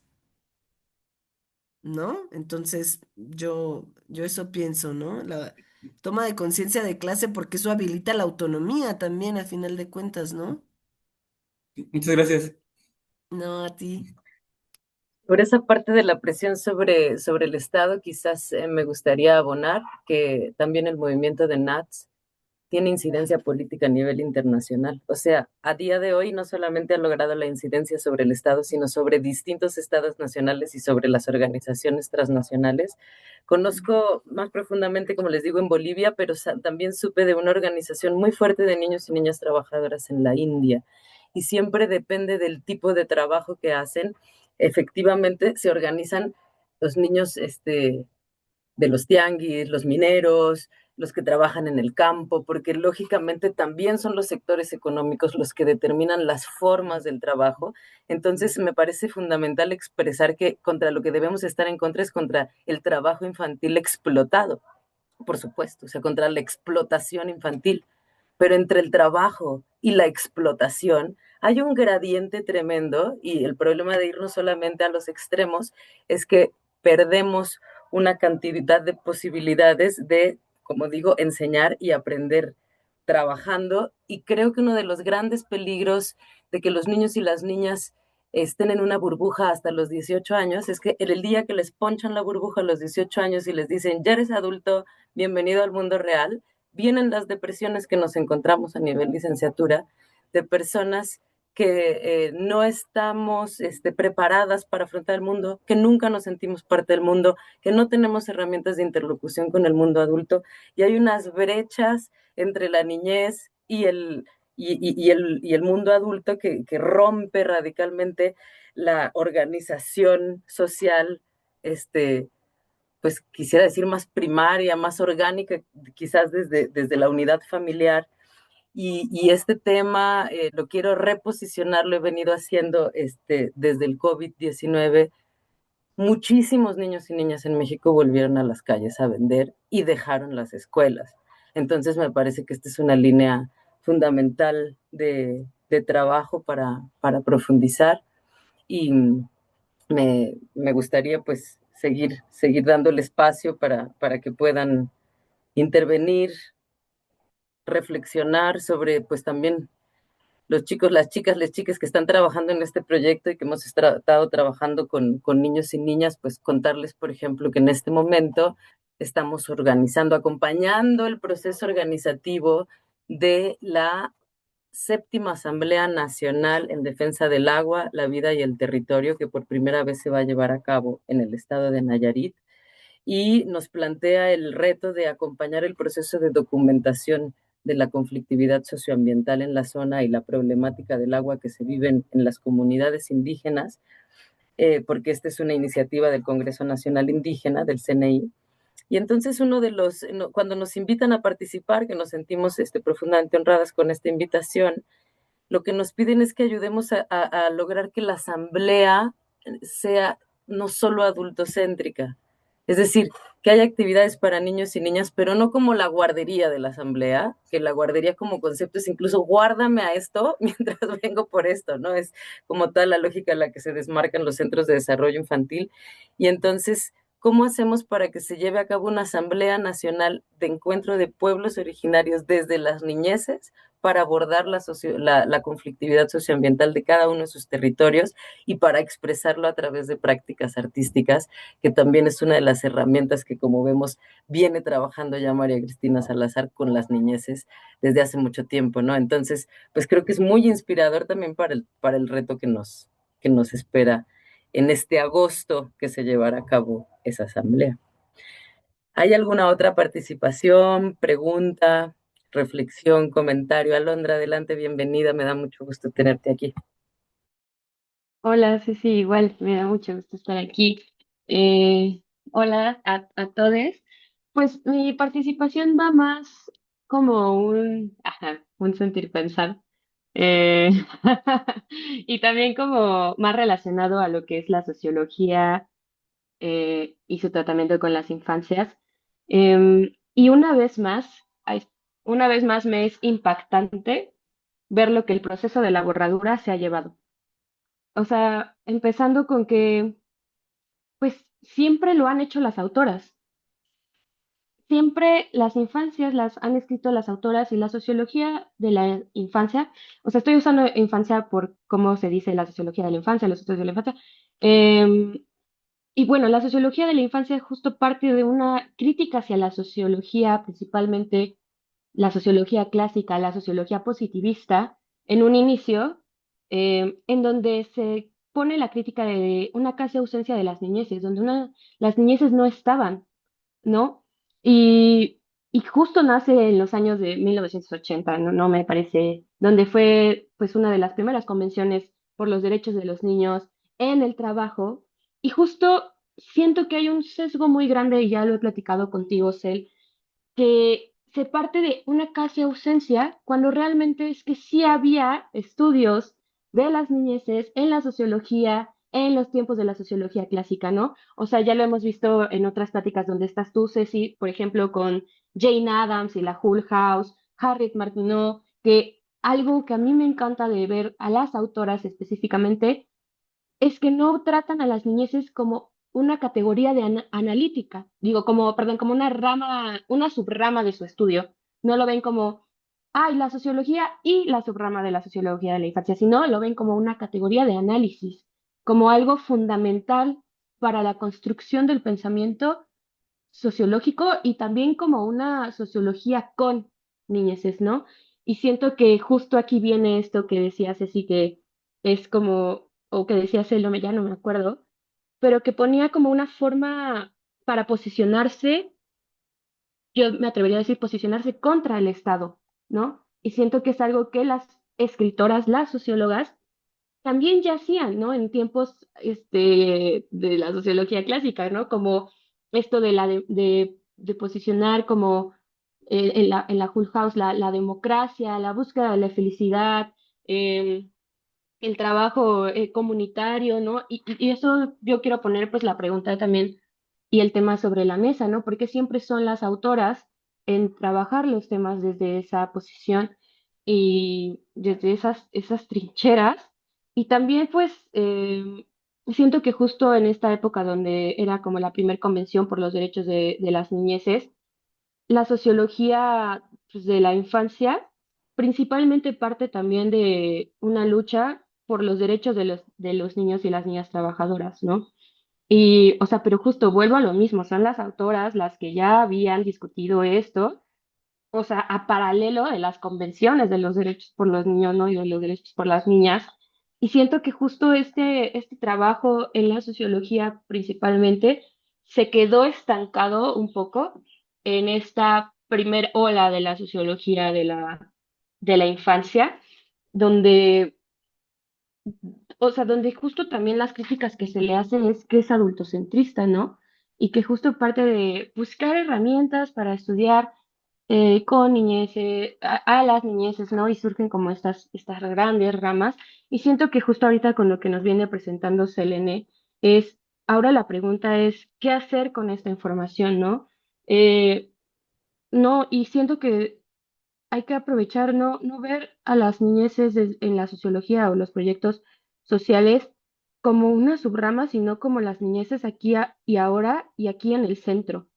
¿No? Entonces, yo eso pienso, ¿no? La toma de conciencia de clase porque eso habilita la autonomía también, a final de cuentas, ¿no? Muchas gracias. No, a ti. Por esa parte de la presión sobre el Estado, quizás me gustaría abonar que también el movimiento de Nats tiene incidencia política a nivel internacional. O sea, a día de hoy no solamente ha logrado la incidencia sobre el Estado, sino sobre distintos estados nacionales y sobre las organizaciones transnacionales. Conozco más profundamente, como les digo, en Bolivia, pero también supe de una organización muy fuerte de niños y niñas trabajadoras en la India. y siempre depende del tipo de trabajo que hacen. Efectivamente, se organizan los niños de los tianguis, los mineros, los que trabajan en el campo, porque lógicamente también son los sectores económicos los que determinan las formas del trabajo. Entonces, me parece fundamental expresar que contra lo que debemos estar en contra es contra el trabajo infantil explotado, por supuesto, o sea, contra la explotación infantil. Pero entre el trabajo y la explotación hay un gradiente tremendo y el problema de irnos solamente a los extremos es que perdemos una cantidad de posibilidades de, como digo, enseñar y aprender trabajando. Y creo que uno de los grandes peligros de que los niños y las niñas estén en una burbuja hasta los 18 años es que el día que les ponchan la burbuja a los 18 años y les dicen, ya eres adulto, bienvenido al mundo real, vienen las depresiones que nos encontramos a nivel licenciatura de personas que no estamos preparadas para afrontar el mundo, que nunca nos sentimos parte del mundo, que no tenemos herramientas de interlocución con el mundo adulto, y hay unas brechas entre la niñez y el mundo adulto que rompe radicalmente la organización social, pues quisiera decir más primaria, más orgánica, quizás desde la unidad familiar. Y este tema lo quiero reposicionar, lo he venido haciendo desde el COVID-19. Muchísimos niños y niñas en México volvieron a las calles a vender y dejaron las escuelas. Entonces me parece que esta es una línea fundamental de trabajo para profundizar y me gustaría pues seguir dándole espacio para que puedan intervenir, reflexionar sobre pues también los chicos, las chicas, las chicas que están trabajando en este proyecto y que hemos estado trabajando con niños y niñas, pues contarles, por ejemplo, que en este momento estamos organizando, acompañando el proceso organizativo de la séptima Asamblea Nacional en Defensa del Agua, la Vida y el Territorio, que por primera vez se va a llevar a cabo en el estado de Nayarit, y nos plantea el reto de acompañar el proceso de documentación de la conflictividad socioambiental en la zona y la problemática del agua que se vive en las comunidades indígenas, porque esta es una iniciativa del Congreso Nacional Indígena, del CNI. Y entonces cuando nos invitan a participar, que nos sentimos profundamente honradas con esta invitación, lo que nos piden es que ayudemos a lograr que la asamblea sea no solo adultocéntrica, es decir, que haya actividades para niños y niñas, pero no como la guardería de la asamblea, que la guardería como concepto es incluso guárdame a esto mientras vengo por esto, ¿no? Es como tal la lógica en la que se desmarcan los centros de desarrollo infantil. Y entonces, ¿cómo hacemos para que se lleve a cabo una asamblea nacional de encuentro de pueblos originarios desde las niñeces para abordar la conflictividad socioambiental de cada uno de sus territorios y para expresarlo a través de prácticas artísticas, que también es una de las herramientas que, como vemos, viene trabajando ya María Cristina Salazar con las niñeces desde hace mucho tiempo, ¿no? Entonces, pues creo que es muy inspirador también para el reto que nos espera en este agosto que se llevará a cabo esa asamblea. ¿Hay alguna otra participación, pregunta, reflexión, comentario? Alondra, adelante, bienvenida, me da mucho gusto tenerte aquí. Hola, sí, sí, igual, me da mucho gusto estar aquí. Hola a todos. Pues mi participación va más como un sentir pensar. eh, y también como más relacionado a lo que es la sociología y su tratamiento con las infancias. Y una vez más me es impactante ver lo que el proceso de la borradura se ha llevado. O sea, empezando con que, pues siempre lo han hecho las autoras. Siempre las infancias las han escrito las autoras y la sociología de la infancia, o sea, estoy usando infancia por cómo se dice la sociología de la infancia, los estudios de la infancia. em, y bueno, la sociología de la infancia justo parte de una crítica hacia la sociología, principalmente la sociología clásica, la sociología positivista, en un inicio, en donde se pone la crítica de una casi ausencia de las niñeces, donde las niñeces no estaban, ¿no? Y, y justo nace en los años de 1980, no, no me parece, donde fue pues una de las primeras convenciones por los derechos de los niños en el trabajo. Y justo siento que hay un sesgo muy grande, y ya lo he platicado contigo, Cel, que se parte de una casi ausencia cuando realmente es que sí había estudios de las niñeces en la sociología, en los tiempos de la sociología clásica, ¿no? O sea, ya lo hemos visto en otras pláticas donde estás tú, Ceci, por ejemplo, con Jane Addams y la Hull House, Harriet Martineau, que algo que a mí me encanta de ver a las autoras específicamente es que no tratan a las niñeces como una categoría de analítica, digo, como, perdón, como una rama, una subrama de su estudio. No lo ven como, ay, la sociología y la subrama de la sociología de la infancia, sino lo ven como una categoría de análisis, como algo fundamental para la construcción del pensamiento sociológico y también como una sociología con niñeces, ¿no? Y siento que justo aquí viene esto que decía Ceci, que es como, o que decía Selome, ya no me acuerdo, pero que ponía como una forma para posicionarse, yo me atrevería a decir posicionarse contra el Estado, ¿no? Y siento que es algo que las escritoras, las sociólogas, también ya hacían, ¿no? En tiempos de la sociología clásica, ¿no? Como esto de de posicionar como en la Hull House la democracia, la búsqueda de la felicidad, eh, el trabajo comunitario, ¿no? Y eso yo quiero poner pues la pregunta también y el tema sobre la mesa, ¿no? Porque siempre son las autoras en trabajar los temas desde esa posición y desde esas trincheras. Y también pues siento que justo en esta época donde era como la primer convención por los derechos de las niñeces, la sociología pues, de la infancia principalmente parte también de una lucha por los derechos de los niños y las niñas trabajadoras, ¿no? Y, o sea, pero justo vuelvo a lo mismo, son las autoras las que ya habían discutido esto, o sea, a paralelo de las convenciones de los derechos por los niños, ¿no? Y de los derechos por las niñas. Y siento que justo este trabajo en la sociología principalmente se quedó estancado un poco en esta primer ola de la sociología de la infancia, donde o sea, donde justo también las críticas que se le hacen es que es adultocentrista, ¿no? Y que justo parte de buscar herramientas para estudiar con niñeces, a las niñeces, ¿no? Y surgen como estas grandes ramas. Y siento que justo ahorita con lo que nos viene presentando Selene es, ahora la pregunta es, ¿qué hacer con esta información, ¿no? Eh, no, y siento que hay que aprovechar, no ver a las niñeces en la sociología o los proyectos sociales como una subrama, sino como las niñeces aquí y ahora y aquí en el centro.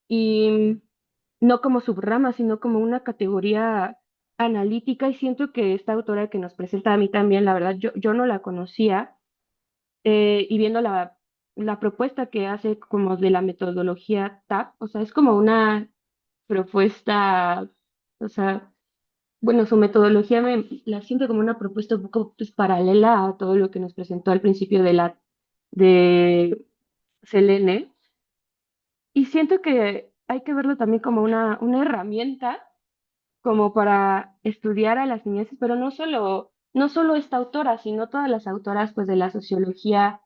Y no como subrama, sino como una categoría analítica. Y siento que esta autora que nos presenta a mí también, la verdad, yo no la conocía, y viendo la propuesta que hace como de la metodología TAP, o sea, es como una propuesta, o sea, bueno, su metodología la siento como una propuesta un poco pues, paralela a todo lo que nos presentó al principio de Selene. Y siento que hay que verlo también como una herramienta como para estudiar a las niñeces, pero no solo esta autora, sino todas las autoras pues de la sociología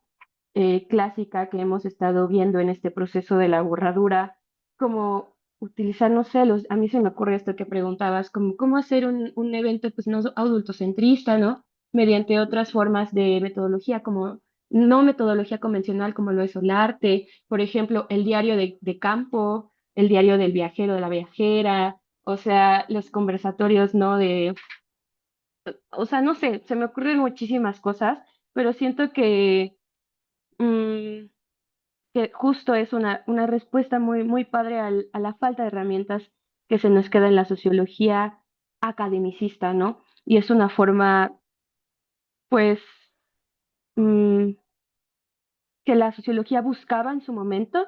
clásica que hemos estado viendo en este proceso de la borradura, como utilizar, no sé, a mí se me ocurre esto que preguntabas, como cómo hacer un evento pues no adultocentrista, ¿no? Mediante otras formas de metodología, como no metodología convencional como lo es el arte, por ejemplo, el diario de campo, el diario del viajero, de la viajera, o sea, los conversatorios, ¿no? O sea, no sé, se me ocurren muchísimas cosas, pero siento mm, que justo es una respuesta muy padre a la falta de herramientas que se nos queda en la sociología academicista, ¿no? Y es una forma, pues, mm, que la sociología buscaba en su momento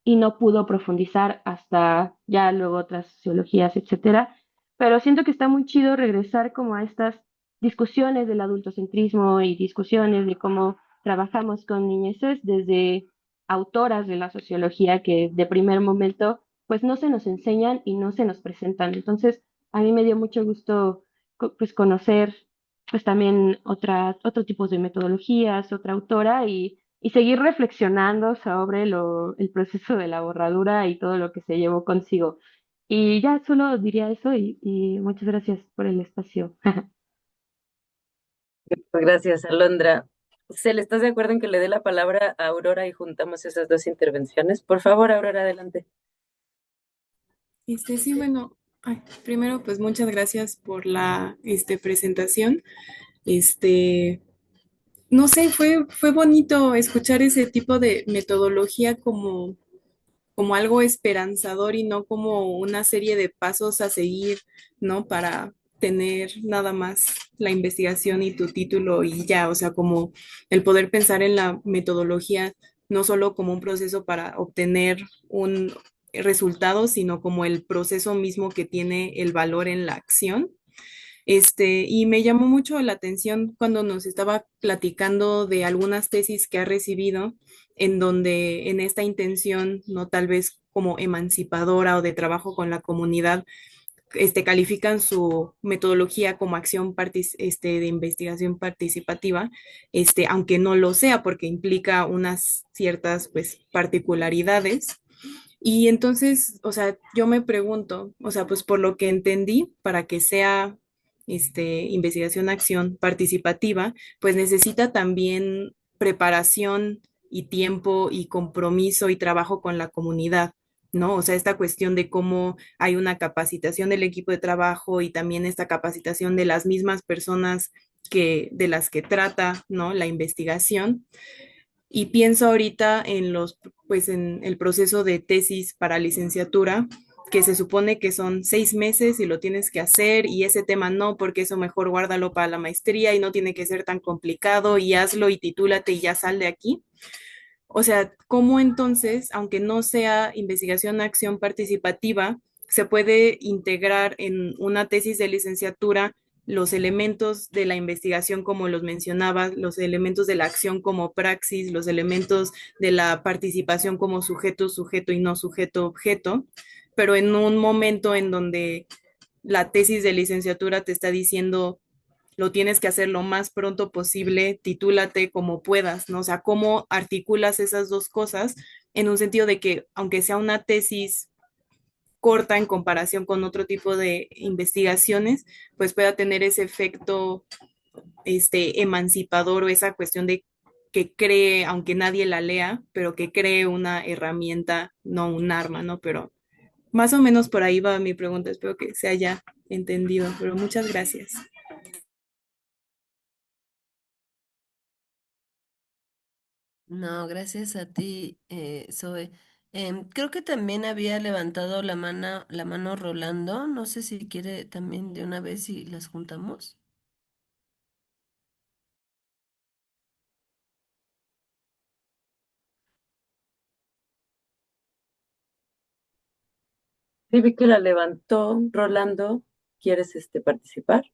y no pudo profundizar hasta ya luego otras sociologías, etcétera. Pero siento que está muy chido regresar como a estas discusiones del adultocentrismo y discusiones de cómo trabajamos con niñeces desde autoras de la sociología que de primer momento pues no se nos enseñan y no se nos presentan. Entonces, a mí me dio mucho gusto pues conocer pues también otro tipo de metodologías, otra autora y seguir reflexionando sobre el proceso de la borradura y todo lo que se llevó consigo. Y ya solo diría eso y muchas gracias por el espacio. Gracias, Alondra. ¿Le estás de acuerdo en que le dé la palabra a Aurora y juntamos esas dos intervenciones? Por favor, Aurora, adelante. Sí, bueno, primero pues muchas gracias por la presentación. Este, no sé, fue bonito escuchar ese tipo de metodología como algo esperanzador y no como una serie de pasos a seguir, ¿no? Para tener nada más la investigación y tu título y ya, o sea, como el poder pensar en la metodología no solo como un proceso para obtener un resultado, sino como el proceso mismo que tiene el valor en la acción. Y me llamó mucho la atención cuando nos estaba platicando de algunas tesis que ha recibido, en donde en esta intención, no tal vez como emancipadora o de trabajo con la comunidad, califican su metodología como acción de investigación participativa, aunque no lo sea porque implica unas ciertas pues particularidades. Y entonces, o sea, yo me pregunto, o sea, pues por lo que entendí, para que sea investigación acción participativa, pues necesita también preparación y tiempo y compromiso y trabajo con la comunidad, ¿no? O sea, esta cuestión de cómo hay una capacitación del equipo de trabajo y también esta capacitación de las mismas personas de las que trata, ¿no? La investigación. Y pienso ahorita pues en el proceso de tesis para licenciatura, que se supone que son 6 meses y lo tienes que hacer, y ese tema no, porque eso mejor guárdalo para la maestría y no tiene que ser tan complicado y hazlo y titúlate y ya sal de aquí. O sea, ¿cómo entonces, aunque no sea investigación acción participativa, se puede integrar en una tesis de licenciatura los elementos de la investigación como los mencionaba, los elementos de la acción como praxis, los elementos de la participación como sujeto, sujeto y no sujeto, objeto, pero en un momento en donde la tesis de licenciatura te está diciendo lo tienes que hacer lo más pronto posible, titúlate como puedas, ¿no? O sea, cómo articulas esas dos cosas en un sentido de que, aunque sea una tesis corta en comparación con otro tipo de investigaciones, pues pueda tener ese efecto emancipador o esa cuestión de que cree, aunque nadie la lea, pero que cree una herramienta, no un arma, ¿no? Pero más o menos por ahí va mi pregunta, espero que se haya entendido, pero muchas gracias. No, gracias a ti, Zoe. Creo que también había levantado la mano Rolando. No sé si quiere también de una vez y las juntamos. Sí, vi que la levantó Rolando. ¿Quieres participar?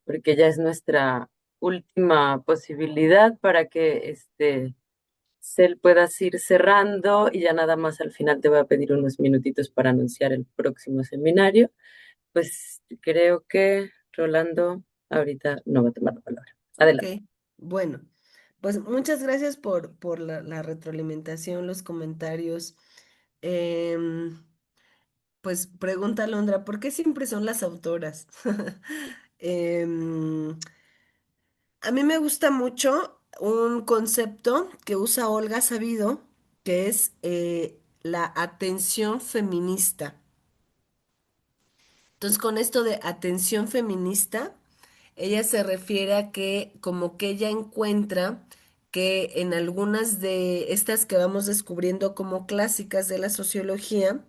Porque ya es nuestra última posibilidad para que Cel puedas ir cerrando y ya nada más al final te voy a pedir unos minutitos para anunciar el próximo seminario. Pues creo que Rolando ahorita no va a tomar la palabra. Ok, Adelante. bueno, pues muchas gracias por la retroalimentación, los comentarios. Em, pues pregunta Londra, ¿por qué siempre son las autoras? Em, a mí me gusta mucho un concepto que usa Olga Sabido, que es la atención feminista. Entonces, con esto de atención feminista, ella se refiere a que como que ella encuentra que en algunas de estas que vamos descubriendo como clásicas de la sociología,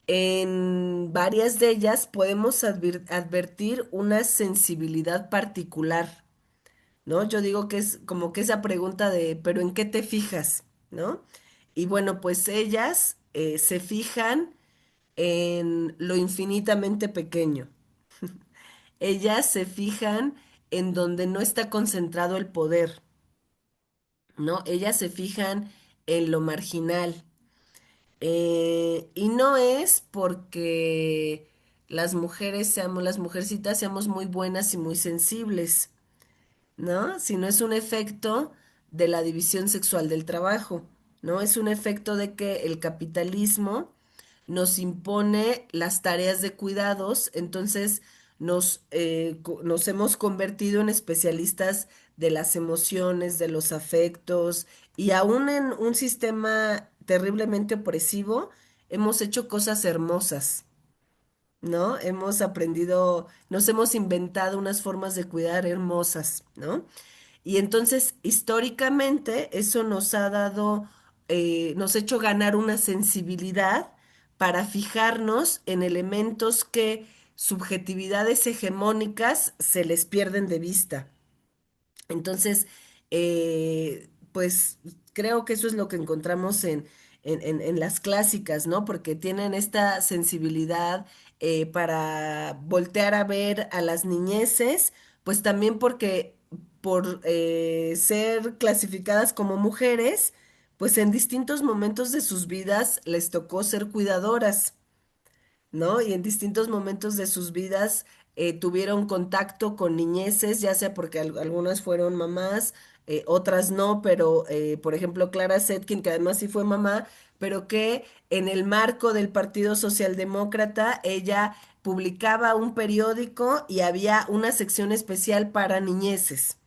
en varias de ellas podemos advertir una sensibilidad particular, ¿no? Yo digo que es como que esa pregunta de, ¿pero en qué te fijas? ¿No? Y bueno, pues ellas se fijan en lo infinitamente pequeño. Ellas se fijan en donde no está concentrado el poder, ¿no? Ellas se fijan en lo marginal. Y no es porque las mujercitas seamos muy buenas y muy sensibles, ¿no? Sino es un efecto de la división sexual del trabajo, ¿no? Es un efecto de que el capitalismo nos impone las tareas de cuidados, entonces nos hemos convertido en especialistas de las emociones, de los afectos, y aún en un sistema terriblemente opresivo, hemos hecho cosas hermosas, ¿no? Hemos aprendido, nos hemos inventado unas formas de cuidar hermosas, ¿no? Y entonces, históricamente, eso nos ha dado, nos ha hecho ganar una sensibilidad para fijarnos en elementos que subjetividades hegemónicas se les pierden de vista. Entonces, pues creo que eso es lo que encontramos en las clásicas, ¿no? Porque tienen esta sensibilidad para voltear a ver a las niñeces, pues también porque por ser clasificadas como mujeres, pues en distintos momentos de sus vidas les tocó ser cuidadoras. ¿No? Y en distintos momentos de sus vidas tuvieron contacto con niñeces, ya sea porque algunas fueron mamás, otras no, pero por ejemplo Clara Zetkin, que además sí fue mamá, pero que en el marco del Partido Socialdemócrata ella publicaba un periódico y había una sección especial para niñeces,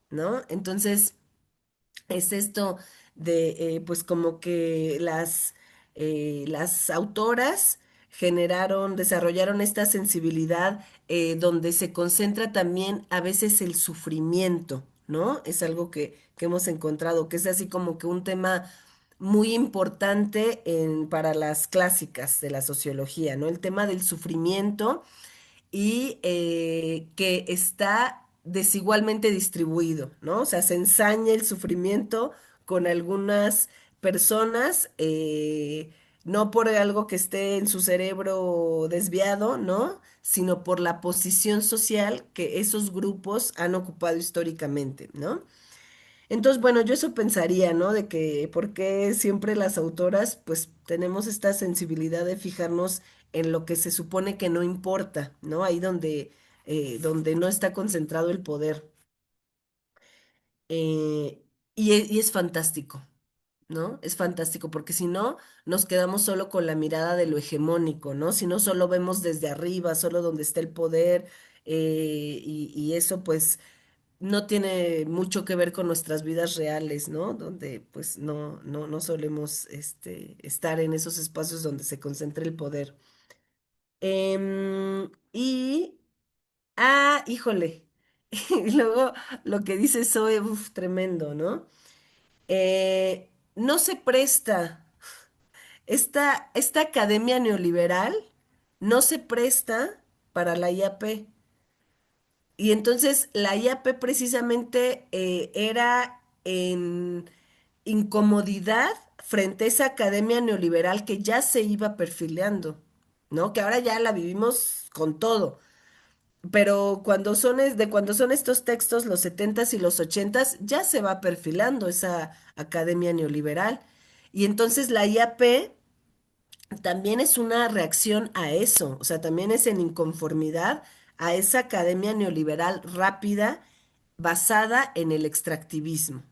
¿no? Entonces es esto de, pues como que las autoras desarrollaron esta sensibilidad donde se concentra también a veces el sufrimiento, ¿no? Es algo que hemos encontrado, que es así como que un tema muy importante para las clásicas de la sociología, ¿no? El tema del sufrimiento y que está desigualmente distribuido, ¿no? O sea, se ensaña el sufrimiento con algunas personas, no por algo que esté en su cerebro desviado, ¿no? Sino por la posición social que esos grupos han ocupado históricamente, ¿no? Entonces, bueno, yo eso pensaría, ¿no? De que por qué siempre las autoras, pues tenemos esta sensibilidad de fijarnos en lo que se supone que no importa, ¿no? Ahí donde no está concentrado el poder. Eh, y es fantástico, ¿no? Es fantástico, porque si no, nos quedamos solo con la mirada de lo hegemónico, ¿no? Si no, solo vemos desde arriba, solo donde está el poder, y eso, pues no tiene mucho que ver con nuestras vidas reales, ¿no? Donde pues no solemos estar en esos espacios donde se concentra el poder. Y, híjole, y luego lo que dice Zoe, uf, tremendo, ¿no? No se presta, esta academia neoliberal no se presta para la IAP. Y entonces la IAP precisamente era en incomodidad frente a esa academia neoliberal que ya se iba perfilando, ¿no? Que ahora ya la vivimos con todo. Pero cuando son estos textos, los setentas y los ochentas, ya se va perfilando esa academia neoliberal. Y entonces la IAP también es una reacción a eso, o sea, también es en inconformidad a esa academia neoliberal rápida basada en el extractivismo.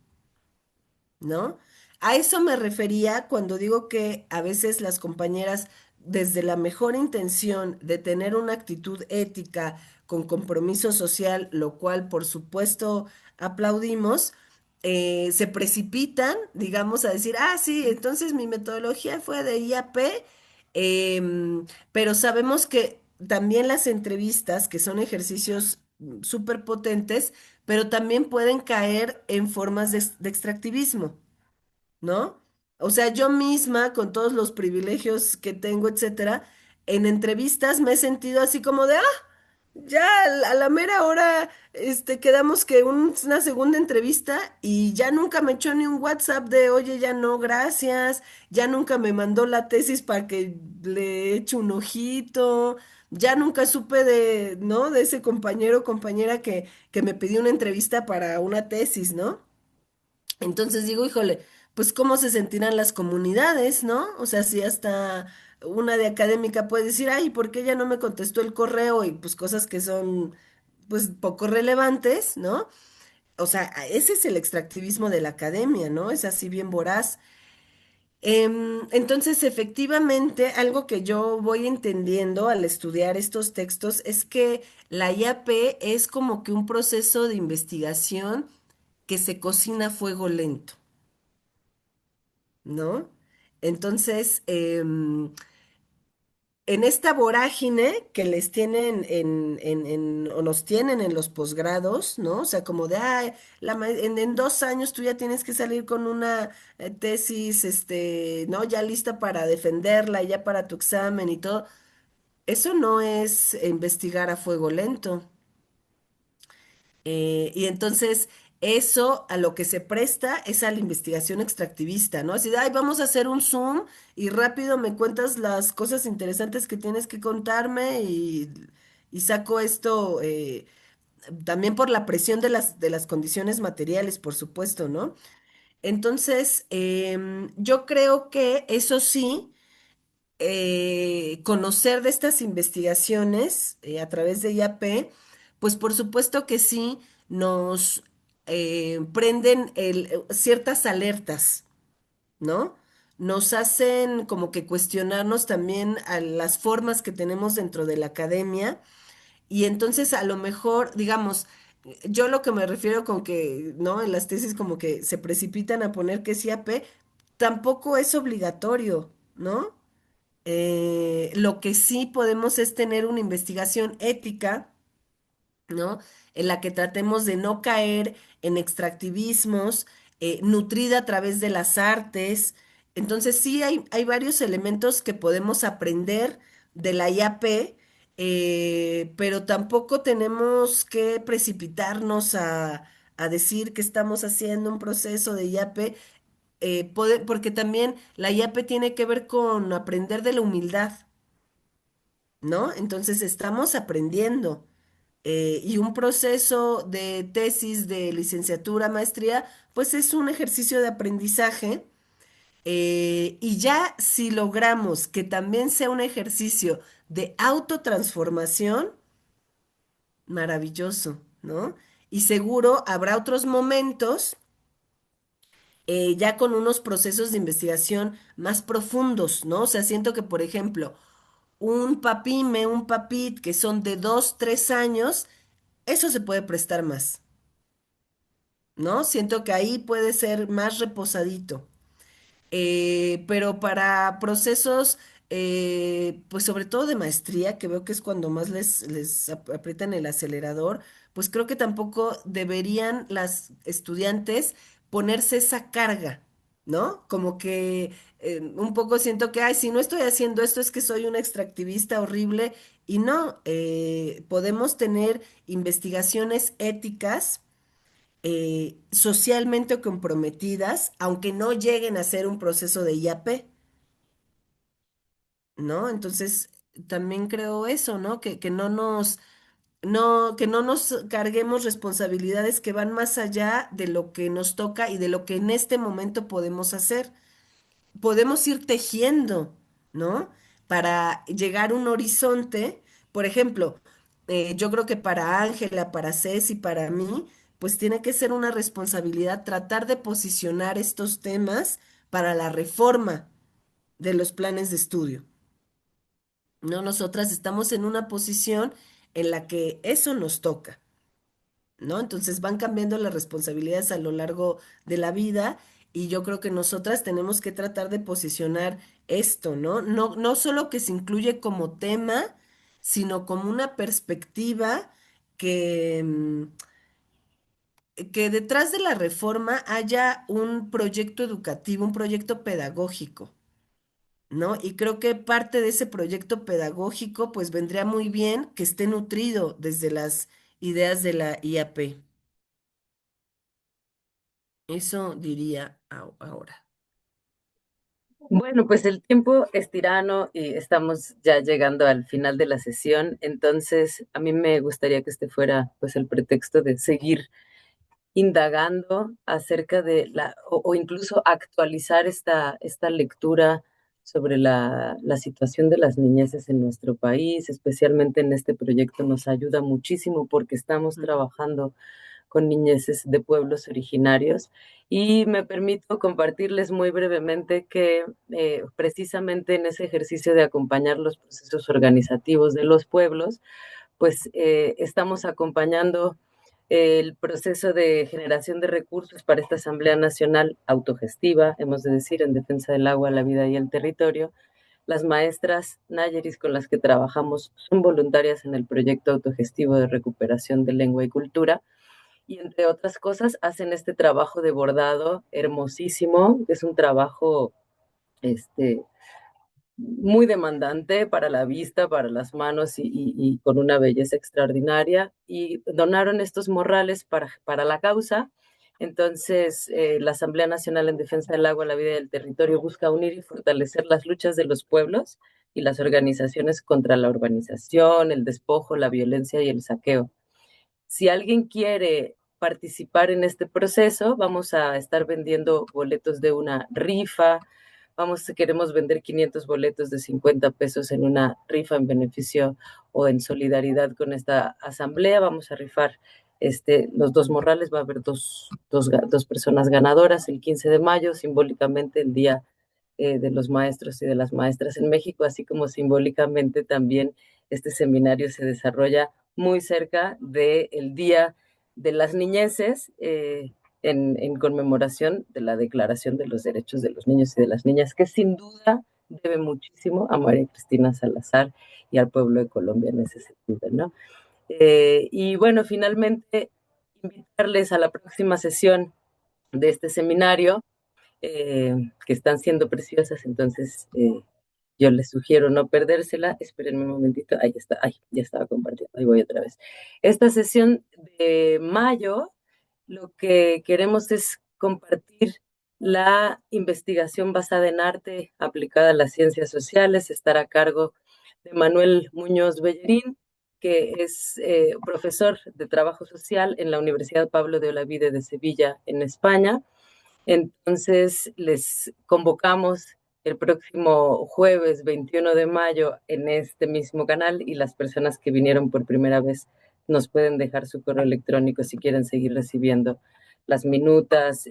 ¿No? A eso me refería cuando digo que a veces las compañeras, desde la mejor intención de tener una actitud ética con compromiso social, lo cual por supuesto aplaudimos, se precipitan, digamos, a decir, sí, entonces mi metodología fue de IAP, pero sabemos que también las entrevistas, que son ejercicios súper potentes, pero también pueden caer en formas de extractivismo, ¿no? O sea, yo misma, con todos los privilegios que tengo, etcétera, en entrevistas me he sentido así como de, ya a la mera hora, quedamos que una segunda entrevista y ya nunca me echó ni un WhatsApp de, oye, ya no, gracias, ya nunca me mandó la tesis para que le eche un ojito, ya nunca supe de, ¿no? De ese compañero o compañera que me pidió una entrevista para una tesis, ¿no? Entonces digo, híjole, pues cómo se sentirán las comunidades, ¿no? O sea, si hasta una de académica puede decir, ay, ¿por qué ella no me contestó el correo? Y pues cosas que son pues poco relevantes, ¿no? O sea, ese es el extractivismo de la academia, ¿no? Es así bien voraz. Entonces, efectivamente, algo que yo voy entendiendo al estudiar estos textos es que la IAP es como que un proceso de investigación que se cocina a fuego lento, ¿no? Entonces, en esta vorágine que les tienen o nos tienen en los posgrados, ¿no? O sea, como de, ay, en 2 años tú ya tienes que salir con una tesis, ¿no? Ya lista para defenderla, ya para tu examen y todo. Eso no es investigar a fuego lento. Y entonces eso a lo que se presta es a la investigación extractivista, ¿no? Así de, ay, vamos a hacer un Zoom y rápido me cuentas las cosas interesantes que tienes que contarme y saco esto también por la presión de las condiciones materiales, por supuesto, ¿no? Entonces, yo creo que eso sí conocer de estas investigaciones a través de IAP, pues por supuesto que sí nos prenden ciertas alertas, ¿no? Nos hacen como que cuestionarnos también a las formas que tenemos dentro de la academia y entonces a lo mejor, digamos, yo lo que me refiero con que, ¿no? En las tesis como que se precipitan a poner que es IAP, tampoco es obligatorio, ¿no? Lo que sí podemos es tener una investigación ética, ¿no? En la que tratemos de no caer en extractivismos, nutrida a través de las artes. Entonces sí hay varios elementos que podemos aprender de la IAP, pero tampoco tenemos que precipitarnos a decir que estamos haciendo un proceso de IAP, porque también la IAP tiene que ver con aprender de la humildad, ¿no? Entonces estamos aprendiendo. Y un proceso de tesis, de licenciatura, maestría, pues es un ejercicio de aprendizaje. Y ya si logramos que también sea un ejercicio de autotransformación, maravilloso, ¿no? Y seguro habrá otros momentos ya con unos procesos de investigación más profundos, ¿no? O sea, siento que, por ejemplo, un papime, un papit, que son de 2, 3 años, eso se puede prestar más, ¿no? Siento que ahí puede ser más reposadito. Pero para procesos, pues sobre todo de maestría, que veo que es cuando más les aprietan el acelerador, pues creo que tampoco deberían las estudiantes ponerse esa carga, ¿no? Como que un poco siento que, ay, si no estoy haciendo esto es que soy una extractivista horrible y no, podemos tener investigaciones éticas socialmente comprometidas, aunque no lleguen a ser un proceso de IAP, ¿no? Entonces, también creo eso, ¿no? Que no nos carguemos responsabilidades que van más allá de lo que nos toca y de lo que en este momento podemos hacer. Podemos ir tejiendo, ¿no? Para llegar a un horizonte. Por ejemplo, yo creo que para Ángela, para Ceci, para mí, pues tiene que ser una responsabilidad tratar de posicionar estos temas para la reforma de los planes de estudio, ¿no? Nosotras estamos en una posición en la que eso nos toca. ¿No? Entonces van cambiando las responsabilidades a lo largo de la vida y yo creo que nosotras tenemos que tratar de posicionar esto, ¿no? No, no solo que se incluye como tema, sino como una perspectiva que, que detrás de la reforma haya un proyecto educativo, un proyecto pedagógico, ¿no? Y creo que parte de ese proyecto pedagógico pues vendría muy bien que esté nutrido desde las ideas de la IAP. Eso diría ahora. Bueno, pues el tiempo es tirano y estamos ya llegando al final de la sesión, entonces a mí me gustaría que este fuera pues el pretexto de seguir indagando acerca de o incluso actualizar esta lectura sobre la situación de las niñeces en nuestro país, especialmente en este proyecto nos ayuda muchísimo porque estamos trabajando con niñeces de pueblos originarios. Y me permito compartirles muy brevemente que precisamente en ese ejercicio de acompañar los procesos organizativos de los pueblos, pues estamos acompañando el proceso de generación de recursos para esta Asamblea Nacional autogestiva, hemos de decir, en defensa del agua, la vida y el territorio. Las maestras Nayeris con las que trabajamos son voluntarias en el proyecto autogestivo de recuperación de lengua y cultura y entre otras cosas hacen este trabajo de bordado hermosísimo, que es un trabajo este, muy demandante para la vista, para las manos y con una belleza extraordinaria. Y donaron estos morrales para la causa. Entonces, la Asamblea Nacional en Defensa del Agua, la Vida y el Territorio busca unir y fortalecer las luchas de los pueblos y las organizaciones contra la urbanización, el despojo, la violencia y el saqueo. Si alguien quiere participar en este proceso, vamos a estar vendiendo boletos de una rifa. Queremos vender 500 boletos de 50 pesos en una rifa en beneficio o en solidaridad con esta asamblea. Vamos a rifar los dos morrales, va a haber dos personas ganadoras el 15 de mayo, simbólicamente el Día de los Maestros y de las Maestras en México, así como simbólicamente también este seminario se desarrolla muy cerca del Día de las Niñeces, en conmemoración de la Declaración de los Derechos de los Niños y de las Niñas, que sin duda debe muchísimo a María Cristina Salazar y al pueblo de Colombia en ese sentido, ¿no? Y bueno, finalmente, invitarles a la próxima sesión de este seminario, que están siendo preciosas, entonces yo les sugiero no perdérsela. Espérenme un momentito, ahí está, ay, ya estaba compartiendo, ahí voy otra vez. Esta sesión de mayo, lo que queremos es compartir la investigación basada en arte aplicada a las ciencias sociales, estar a cargo de Manuel Muñoz Bellerín, que es profesor de trabajo social en la Universidad Pablo de Olavide de Sevilla, en España. Entonces, les convocamos el próximo jueves 21 de mayo en este mismo canal y las personas que vinieron por primera vez nos pueden dejar su correo electrónico si quieren seguir recibiendo las minutas,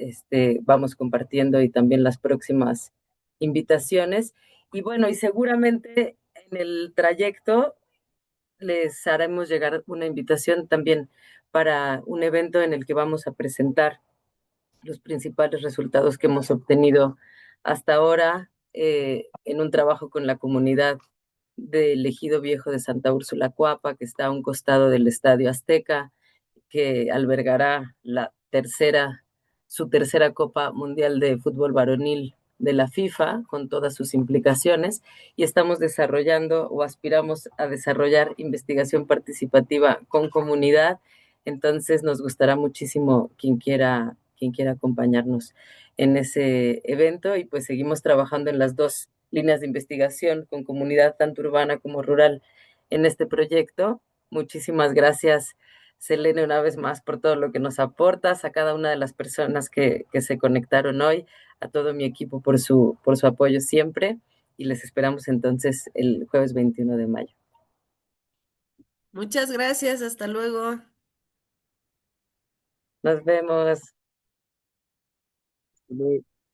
vamos compartiendo y también las próximas invitaciones. Y bueno, y seguramente en el trayecto les haremos llegar una invitación también para un evento en el que vamos a presentar los principales resultados que hemos obtenido hasta ahora en un trabajo con la comunidad del Ejido Viejo de Santa Úrsula Coapa, que está a un costado del Estadio Azteca, que albergará su tercera Copa Mundial de Fútbol Varonil de la FIFA, con todas sus implicaciones, y estamos desarrollando o aspiramos a desarrollar investigación participativa con comunidad. Entonces nos gustará muchísimo quien quiera acompañarnos en ese evento y pues seguimos trabajando en las dos líneas de investigación con comunidad tanto urbana como rural en este proyecto. Muchísimas gracias, Selene, una vez más por todo lo que nos aportas, a cada una de las personas que se conectaron hoy, a todo mi equipo por su apoyo siempre y les esperamos entonces el jueves 21 de mayo. Muchas gracias, hasta luego. Nos vemos.